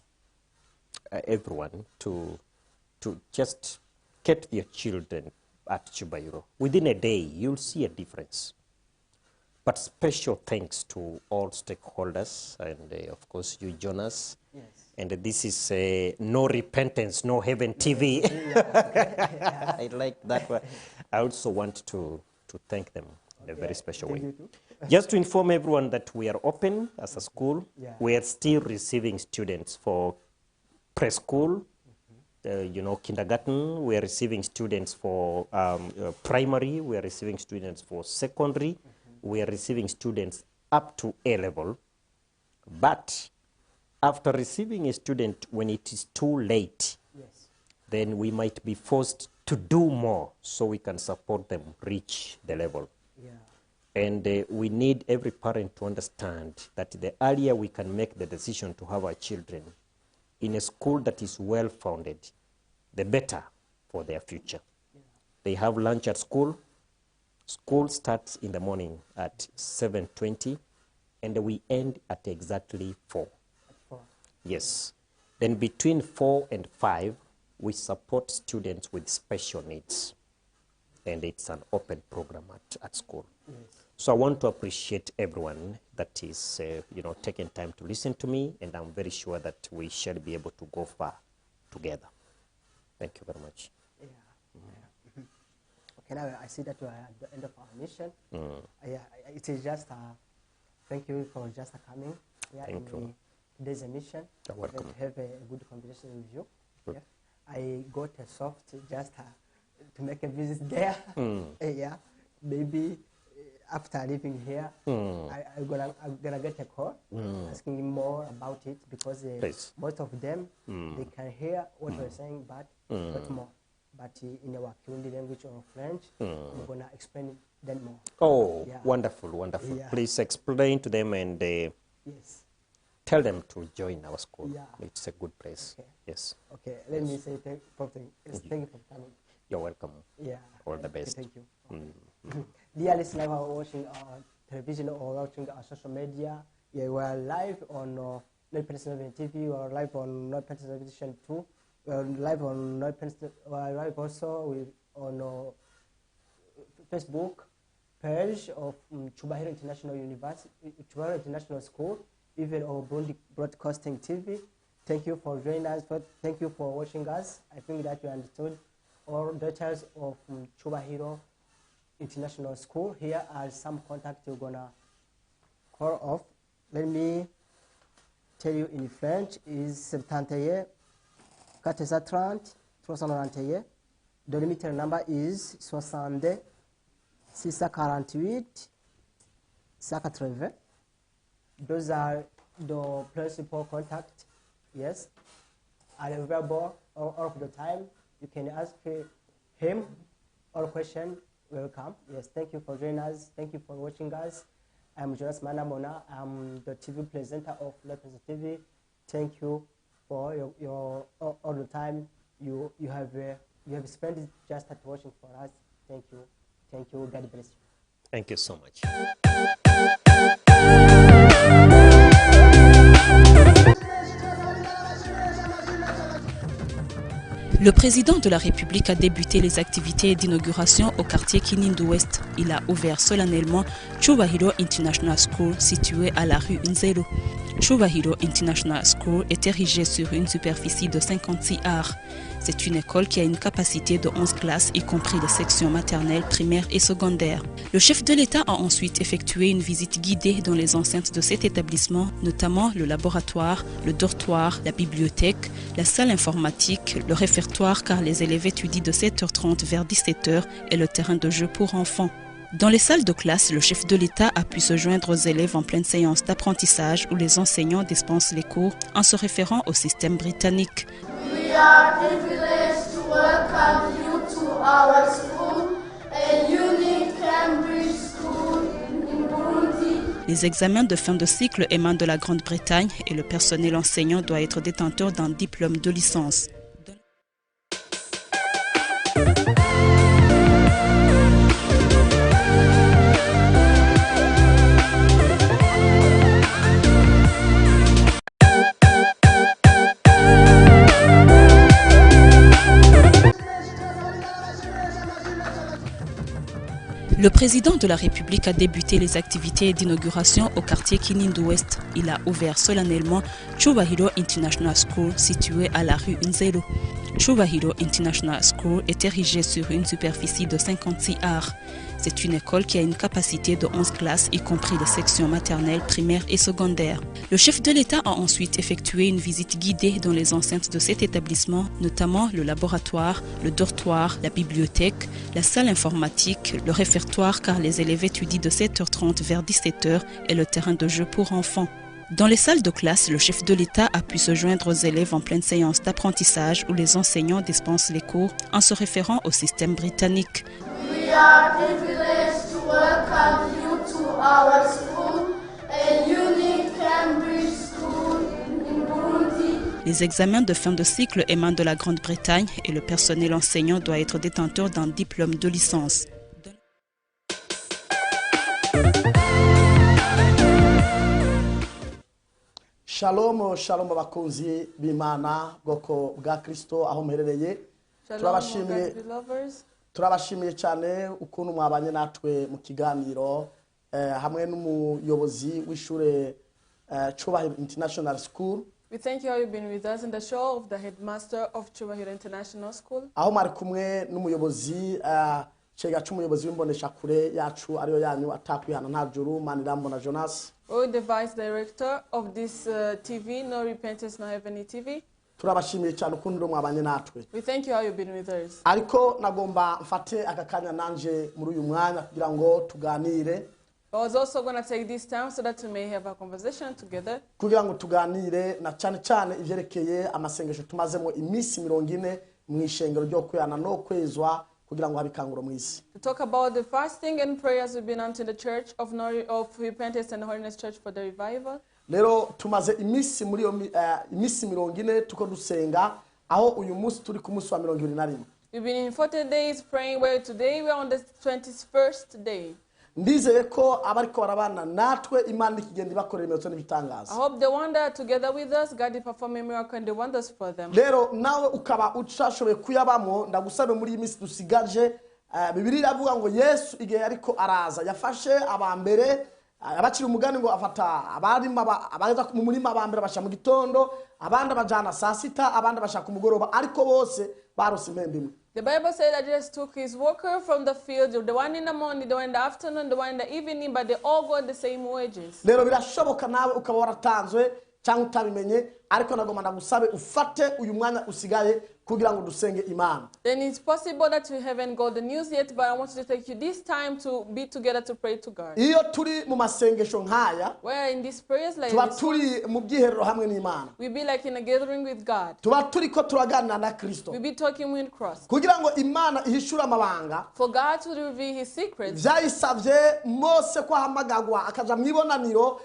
everyone to just get their children at Cubahiro. Within a day, you'll see a difference. But special thanks to all stakeholders and, of course, you, Jonas. Yes. And this is No Repentance, No Heaven TV. I like that one. I also want to thank them in a very special way. Just to inform everyone that we are open as a school. Yeah. We are still receiving students for preschool, kindergarten. We are receiving students for primary. We are receiving students for secondary. We are receiving students up to A level. But after receiving a student, when it is too late, Yes. then we might be forced to do more so we can support them reach the level. Yeah. And we need every parent to understand that the earlier we can make the decision to have our children in a school that is well-founded, the better for their future. Yeah. They have lunch at school. School starts in the morning at 7:20, and we end at exactly 4. At 4. Yes. Then between 4 and 5, we support students with special needs. And it's an open program at school. Yes. So I want to appreciate everyone that is, taking time to listen to me, and I'm very sure that we shall be able to go far together. Thank you very much. Yeah. Yeah. Okay, now I see that we are at the end of our mission. Yeah, it is just thank you for just coming. Yeah, Thank you. Today's mission. You're welcome. To have a good conversation with you. Good. Yeah. I got a soft just to make a visit there. Yeah, maybe after leaving here, I'm gonna get a call asking me more about it, because most of them they can hear what we're saying, but not more. But in our Kirundi language or French, we're gonna explain them more. Oh, Yeah. wonderful, wonderful. Yeah. Please explain to them and Yes. tell them to join our school. Yeah. It's a good place. Okay. Yes. Okay, let me say thank you for coming. You're welcome. Yeah. All the Okay, best. thank you. Dear listeners who are watching our television or watching our social media, yeah, we are live on Untitled TV. We are live on Untitled Television too. We are live on we are live also on Facebook page of Cubahiro International University, Cubahiro International School, even on Burundi Broadcasting TV. Thank you for joining us. Thank you for watching us. I think that you understood all details of Cubahiro International School. Here are some contacts you're gonna call off. Let me tell you in French is 71 430 391. The limiter number is 62 648 180. Those are the principal contacts. Yes, are available all of the time. You can ask him all questions. Welcome. Yes, thank you for joining us. Thank you for watching us. I'm Jonas Manamona. I'm the TV presenter of Untitled TV. Thank you for your all the time you have spent just at watching for us. Thank you. Thank you. God bless you. Thank you so much. Le président de la République a débuté les activités d'inauguration au quartier Kinindi-Ouest. Il a ouvert solennellement Cubahiro International School situé à la rue Nzelo. Cubahiro International School est érigée sur une superficie de 56 acres. C'est une école qui a une capacité de 11 classes, y compris les sections maternelles, primaires et secondaires. Le chef de l'État a ensuite effectué une visite guidée dans les enceintes de cet établissement, notamment le laboratoire, le dortoir, la bibliothèque, la salle informatique, le réfectoire car les élèves étudient de 7h30 vers 17h et le terrain de jeu pour enfants. Dans les salles de classe, le chef de l'État a pu se joindre aux élèves en pleine séance d'apprentissage où les enseignants dispensent les cours en se référant au système britannique. We are privileged to welcome you to our school, a unique Cambridge school in Burundi. Les examens de fin de cycle émanent de la Grande-Bretagne et le personnel enseignant doit être détenteur d'un diplôme de licence. Le président de la République a débuté les activités d'inauguration au quartier Kinindi-Ouest. Il a ouvert solennellement Cubahiro International School situé à la rue Nzelo. Cubahiro International School est érigée sur une superficie de 56 acres. C'est une école qui a une capacité de 11 classes, y compris les sections maternelles, primaires et secondaires. Le chef de l'État a ensuite effectué une visite guidée dans les enceintes de cet établissement, notamment le laboratoire, le dortoir, la bibliothèque, la salle informatique, le réfectoire car les élèves étudient de 7h30 vers 17h et le terrain de jeu pour enfants. Dans les salles de classe, le chef de l'État a pu se joindre aux élèves en pleine séance d'apprentissage où les enseignants dispensent les cours en se référant au système britannique. We are privileged to welcome you to our school, a unique Cambridge school in Burundi. Les examens de fin de cycle émanent de la Grande-Bretagne et le personnel enseignant doit être détenteur d'un diplôme de licence. Shalom, shalom abakunzi b'Imana bwoko bwa Kristo aho muherereye. Turabashimiye cyane ukuntu mwabanye natwe mu kiganiro hamwe n'umuyobozi w'ishure Cubahiro International School. We thank you how you've been with us in the show of the headmaster of Cubahiro International School. Aho mwari kumwe n'umuyobozi Chega cy'umuyobozi w'imbonesha kure yacu ariyo yanyu atakwihana nta juru Manirambona Jonas. Or the vice director of this TV, No Repentance, No Heavenly TV. Turabashimiye cyane ukuntu mwabanye natwe. We thank you how you've been with us. Ariko nagomba mfate akakanya nanje muri uyu mwanya kugira ngo tuganire. I was also going to take this time so that we may have a conversation together. Kugira ngo tuganire na cyane ivyerekeye amasengesho tumazemo imisi 40 mu ishengero ryo kuyana no kwezwa kugira ngo habikanguro mu isi. To talk about the fasting and prayers we've been unto the church of Repentance and Holiness Church for the revival. Lero tumaze imisi muri imisi 40 tuko dusenga aho uyu munsi turi ku munsi wa 21. We've been in 40 days praying where today we are on the 21st day. Ndizeye ko abariko barabana natwe Imana ikigenda ibakorera imetso n'ibitangaza. I hope they wander together with us, God is performing miracle and the wonders for them. Lero nawe ukaba ucashoboye kuyabamo ndagusabe muri imisi dusigaje Bibiliya iravuga ngo Yesu igihe ariko araza yafashe abambere abakiri umugani ngo afata abaza mu murima abambere basha mu gitondo abandi bajana saa sita abandi bashaka umugoroba ariko bose barose impembe imwe. The Bible says that Jesus took his worker from the field, the one in the morning, the one in the afternoon, the one in the evening, but they all got the same wages. Lero birashoboka nawe ukaba waratanzwe cyangwa utabimenye ariko nagomba ndagusabe ufate uyu mwanya usigaye kugira ngo dusenge Imana. Then it's possible that you haven't got the news yet, but I want you to take you this time to be together to pray to God. Iyo turi mu masengesho nkaya Where in these prayers like tuba this, turi mu byiherero hamwe n'Imana. we be like in a gathering with God. Tuba turi ko turaganira na Kristo. We be talking with Christ. Kugira ngo Imana ihishura amabanga. For God to reveal his secrets. Byayisavye Mose ko hamagagwa akaja mwibonaniro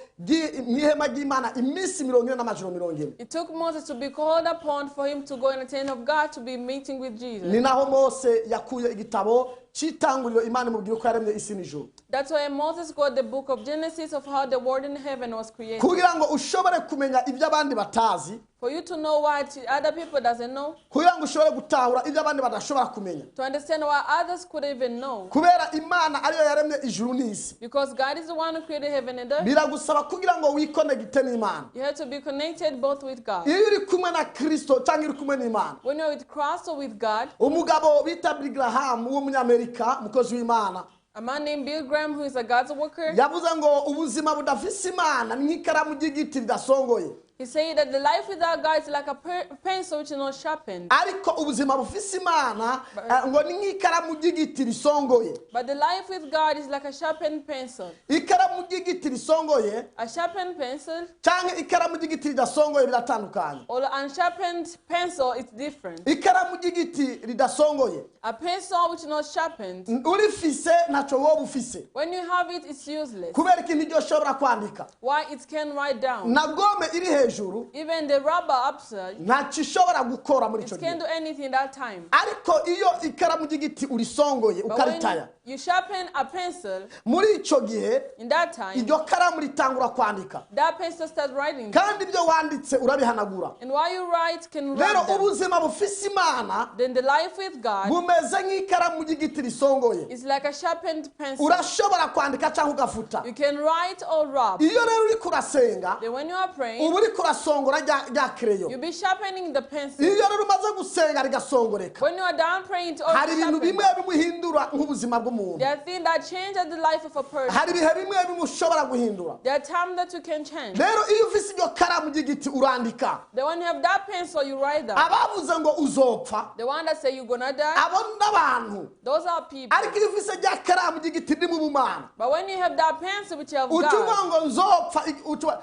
mwihema ry'Imana imisi 40 n'amajoro 40. It took Moses to be called upon for him to go in the tent of God to be meeting with Jesus. Ni naho Mose yakuye igitabo cyitanguriro Imana mubwira ko yaremye isi n'ijuru. That's why Moses got the book of Genesis of how the world in heaven was created. Kugira ngo ushobore kumenya ibyo abandi batazi. For you to know what other people doesn't know. Kugira ngo ushobore gutahura ibyo abandi badashobora kumenya. To understand what others could even know. Kubera Imana ariyo yaremye ijuru n'isi. Because God is the one who created heaven and earth. Biragusaba kugira ngo wiconnecte n'Imana. You have to be connected both with God. Iyo uri kumwe na Kristo cyangwa uri kumwe n'Imana. When you're with Christ or with God. Umugabo bita Graham w'umunyamerika mukozi w'Imana. A man named Bill Graham who is a God's worker. Yavuze ngo ubuzima budafise Imana nk'ikaramu ry'igiti ridasongoye. He said that the life without God is like a pencil which is not sharpened. Ariko ubuzima bufise Imana ngo ni nk'ikaramu ry'igiti risongoye. But the life with God is like a sharpened pencil. Ikaramu ry'igiti risongoye. A sharpened pencil. Cyangwa ikaramu ry'igiti ridasongoye biratandukanye. Or an unsharpened pencil, it's different. Ikaramu ry'igiti ridasongoye. A pencil which is not sharpened. Urifise naco wowe ufise. When you have it, it's useless. Kubera ikintu iryo shobora kwandika. Why it can write down. Na gome iri even the rubber upside, ntacishobora gukora muri it cyo can't do anything that time. Ariko iyo ikaramu ry'igiti urisongoye ukaritaya, you sharpen a pencil, muri ico gihe in that time, iryo karamu ritangura kwandika, that pencil starts writing, kandi ibyo wanditse urabihanagura. And while you write, can write rero them. ubuzima bufise Imana, Then the life with God, bumeze nk'ikaramu ry'igiti risongoye, is like a sharpened pencil. Urashobora kwandika cyangwa ugafuta. You can write or rub. Iyo rero uri kurasenga, Then when you are praying, uba uri uriko urasongora rya kereyo You'll be sharpening the pencil. iyo rero umaze gusenga rigasongoreka When you are done praying to hari ibintu sharpen, bimwe bimuhindura nk'ubuzima bw'umuntu there are things that change the life of a person. hari ibihe bimwe bimushobora guhindura There are times that you can change. rero iyo ufise iryo karamu ry'igiti urandika Then when you have that pencil, you write down. abavuze ngo uzopfa The one that say you're gonna die, abo n'abantu those are people. ariko iyo ufise rya karamu ry'igiti ni mu bumana But when you have that pencil which you have uca uvuga God, ngo nzopfa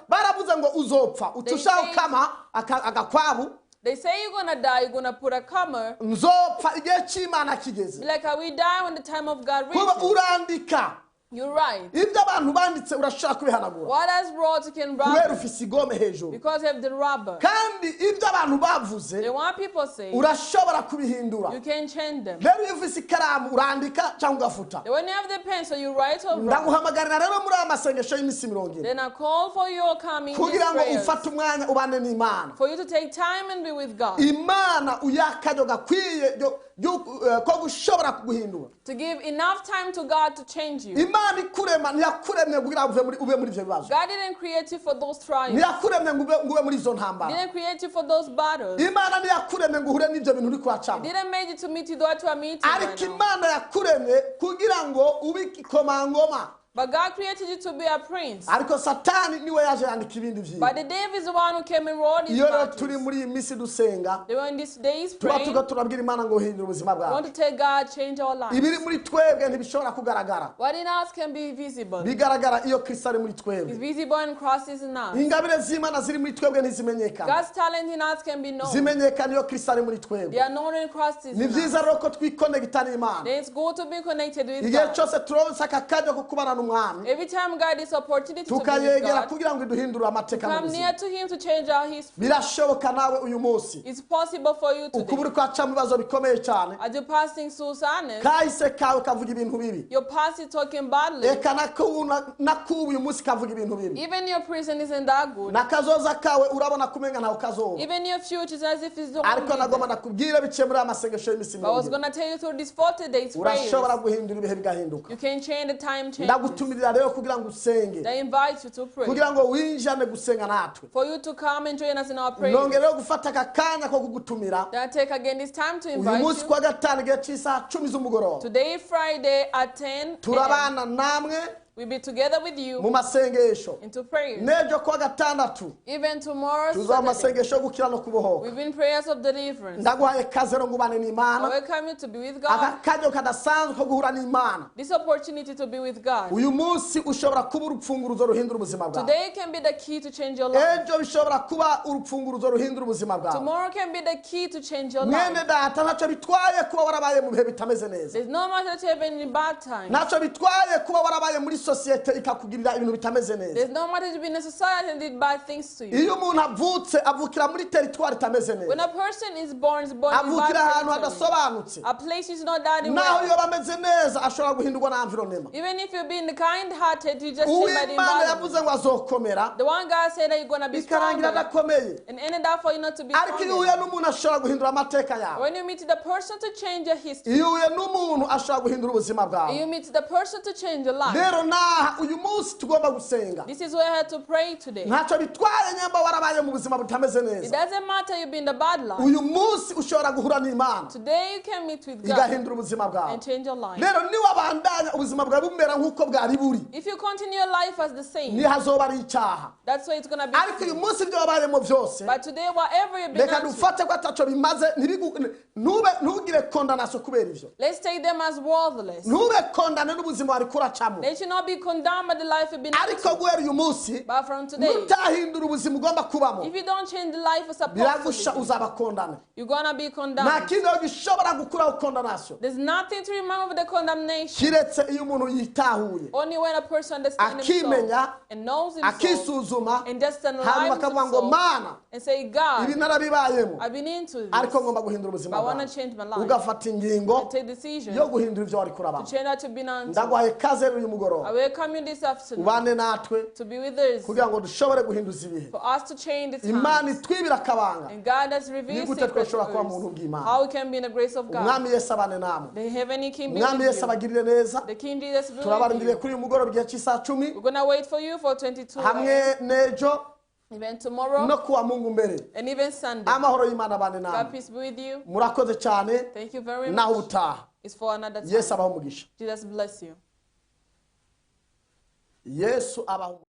baravuze ngo uzopfa uca They ushaka say- ukama agakwabu they say you're gonna die, you're gonna put a comma. nzopfa igihe cy'imana kigeze Like how we die when the time of God kuba reaches. urandika You write. ibyo abantu banditse urashobora kubihanagura What has wrought you can kubera rub ufise igome hejuru because you have the rubber. kandi ibyo abantu bavuze The one people say, urashobora kubihindura you can change them. rero iyo ufise ikaramu urandika cyangwa ugafuta When you have the pencil, you write or rub. ndaguhamagarira rero muri aya masengesho y'iminsi 40 Then I call for your coming kugira ngo prayers. ufate umwanya ubane n'imana For you to take time and be with God. imana uyakaryo gakwiye ko gushobora kuguhindura To give enough time to God to change you. imana ikurema ntiyakuremye kugira ngo ube muri ibyo bibazo God didn't create you for those trials. ntiyakuremye ngo ube muri izo ntambara Didn't create you for those battles. imana ntiyakuremye ngo uhure n'ibyo bintu uri kuhacamo Didn't make you to meet you what you are meeting ariko right now. imana yakuremye kugira ngo ube igikomangoma But God created you to be a prince. ariko satani niwe yaje yandika ibindi But byinshi the devil is the one who came and wrote these iyo rero turi battles. muri iyi minsi dusenga They were in these days tuba praying. tuga turabwira imana ngo uhindure ubuzima We want bwawe to take God, change our lives. ibiri muri twebwe ntibishobora kugaragara What in us can be visible. bigaragara iyo kristo ari muri It's twebwe visible and crosses in us. ingabire z'imana ziri muri twebwe ntizimenyekana God's talent in us can be known. zimenyekana iyo kristo ari muri They twebwe are known and crosses ni in us. byiza rero ko twikonegita n'imana Then it's good to be connected with igihe God. cyose turonse aka kajya ko kubana n'umwami Every time God is opportunity to be with tukayegera God, kugira ngo iduhindure amateka mu come buzima near to Him to change our history. birashoboka nawe uyu munsi It's possible for you ukuba today. uri kwaca mu bibazo bikomeye cyane As you're passing through sadness, kahise kawe kavuga ibintu bibi your past is talking badly. reka nakubu uyu munsi kavuga ibintu bibi Even your prison isn't that good. n'akazoza kawe urabona kumenga ntawe kazoba Even your future is as if it's the ariko only nagomba thing. nakubwira biciye muri aya masengesho y'iminsi But I was 40 going to tell you through these 40 days prayers, urashobora guhindura ibihe bigahinduka you can change the time changes. ndagutumirira rero kugira ngo usenge They invite you to pray. kugira ngo winjane gusenga natwe For you to come and join us in our prayers. nongere rero gufata aka kanya ko kugutumira Then I take again this time to uyu invite munsi you. kwa gatanu igihe cy'isaha 10 z'umugoroba Today, Friday at 10 a.m. turabana namwe we'll be together with mu you masengesho into prayers. n'ejo kwa gatandatu Even tomorrow, tuzaba Saturday, amasengesho yo gukira no kubohoka we've been prayers of deliverance. ndaguhaye kaze rero ngo ubane I n'imana welcome you to be with aka God. kajyo kadasanzwe ko guhura n'imana This opportunity to be with God. uyu munsi ushobora kuba urupfunguruzo ruhindura ubuzima bwawe Today can be the key to change your life. ejo bishobora kuba urupfunguruzo ruhindura ubuzima bwawe Tomorrow can be the key to change your mwene life. data ntacyo bitwaye kuba warabaye mu bihe bitameze neza There's no matter that you have been in bad times. ntacyo bitwaye kuba warabaye muri sosiyete ikakugirira ibintu bitameze neza There's no matter you've been in a society and did bad things to you. iyo umuntu avutse avukira muri teritwari itameze When neza a person is born in avukira ahantu bad territory. hadasobanutse A place is not that naho iyo well. bameze neza ashobora guhindurwa na environment Even if you've been kind-hearted, you just change by the uwimana environment. yavuze ngo azokomera The one God said that you're going to be bikarangira stronger adakomeye and ended up for you not to be ariko iyo uhuye stronger. n'umuntu ashobora guhindura amateka yawe When you meet the person to change your history, iyo uhuye n'umuntu ashobora guhindura ubuzima bwawe you meet the person to change your life. rero naha uyu munsi tugomba gusenga This is where I had to pray today. ntacyo bitwaye nyamba warabaye mu buzima butameze It neza doesn't matter you've been in the bad life. uyu munsi ushobora guhura n'imana Today you can meet with God igahindura ubuzima bwawe and change your life. rero niwabandanya ubuzima bwawe bumera nk'uko bwari buri If you continue your life as the same, ntihazoba ari icyaha that's why it's going to be ariko uyu sin. munsi ibyo wabayemo byose But today, whatever you've been reka up to, dufate ko atacyo bimaze ntugire kondanasiyo kubera ibyo let's take them as worthless. ntube kondane n'ubuzima wari kuracamo They should not be condemned by the life you've been up ariko to. guhera uyu munsi But from today, nutahindura ubuzima ugomba kubamo if you don't change the life you're supposed biragusha to live, uzaba kondane you're going to be nta condemned. kindi rero gishobora gukuraho kondanasiyo There's nothing to remember the condemnation. kiretse iyo umuntu yitahuye Only when a person understands himself akimenya and knows himself akisuzuma and just hanyuma analyzes akavuga ngo himself mana and say, ibi God, narabibayemo I've been into this, ariko but ngomba guhindura ubuzima I want bwawe to change my life. ugafata ingingo And take decisions yo to guhindura ibyo wari kurabamo change what you've been unto. ndaguhaye kaze rero uyu I mugoroba welcome you this afternoon ubane natwe to be with us, kugira ngo dushobore guhinduza ibihe for us to change the imana times. itwibira akabanga And God has revealed Ni gute secrets to twashobora kuba mu buntu us. bw'Imana? How we can be in the grace of God. umwami yesu abane namwe The heavenly King be umwami with yesu you. abagirire neza The King Jesus be with turabarindiriye you. kuri uyu mugoroba igihe cy'isaha 10 We're going to wait for you for 22 hamwe n'ejo Even tomorrow. no kuwa Mungu mbere. And even Sunday. Amahoro y'Imana bane God namwe. peace be with you. Murakoze cyane. Thank you very Naho much. utaha. It's for another time. Yesu abaho umugisha. Jesus bless you. Yesu abaho umugisha.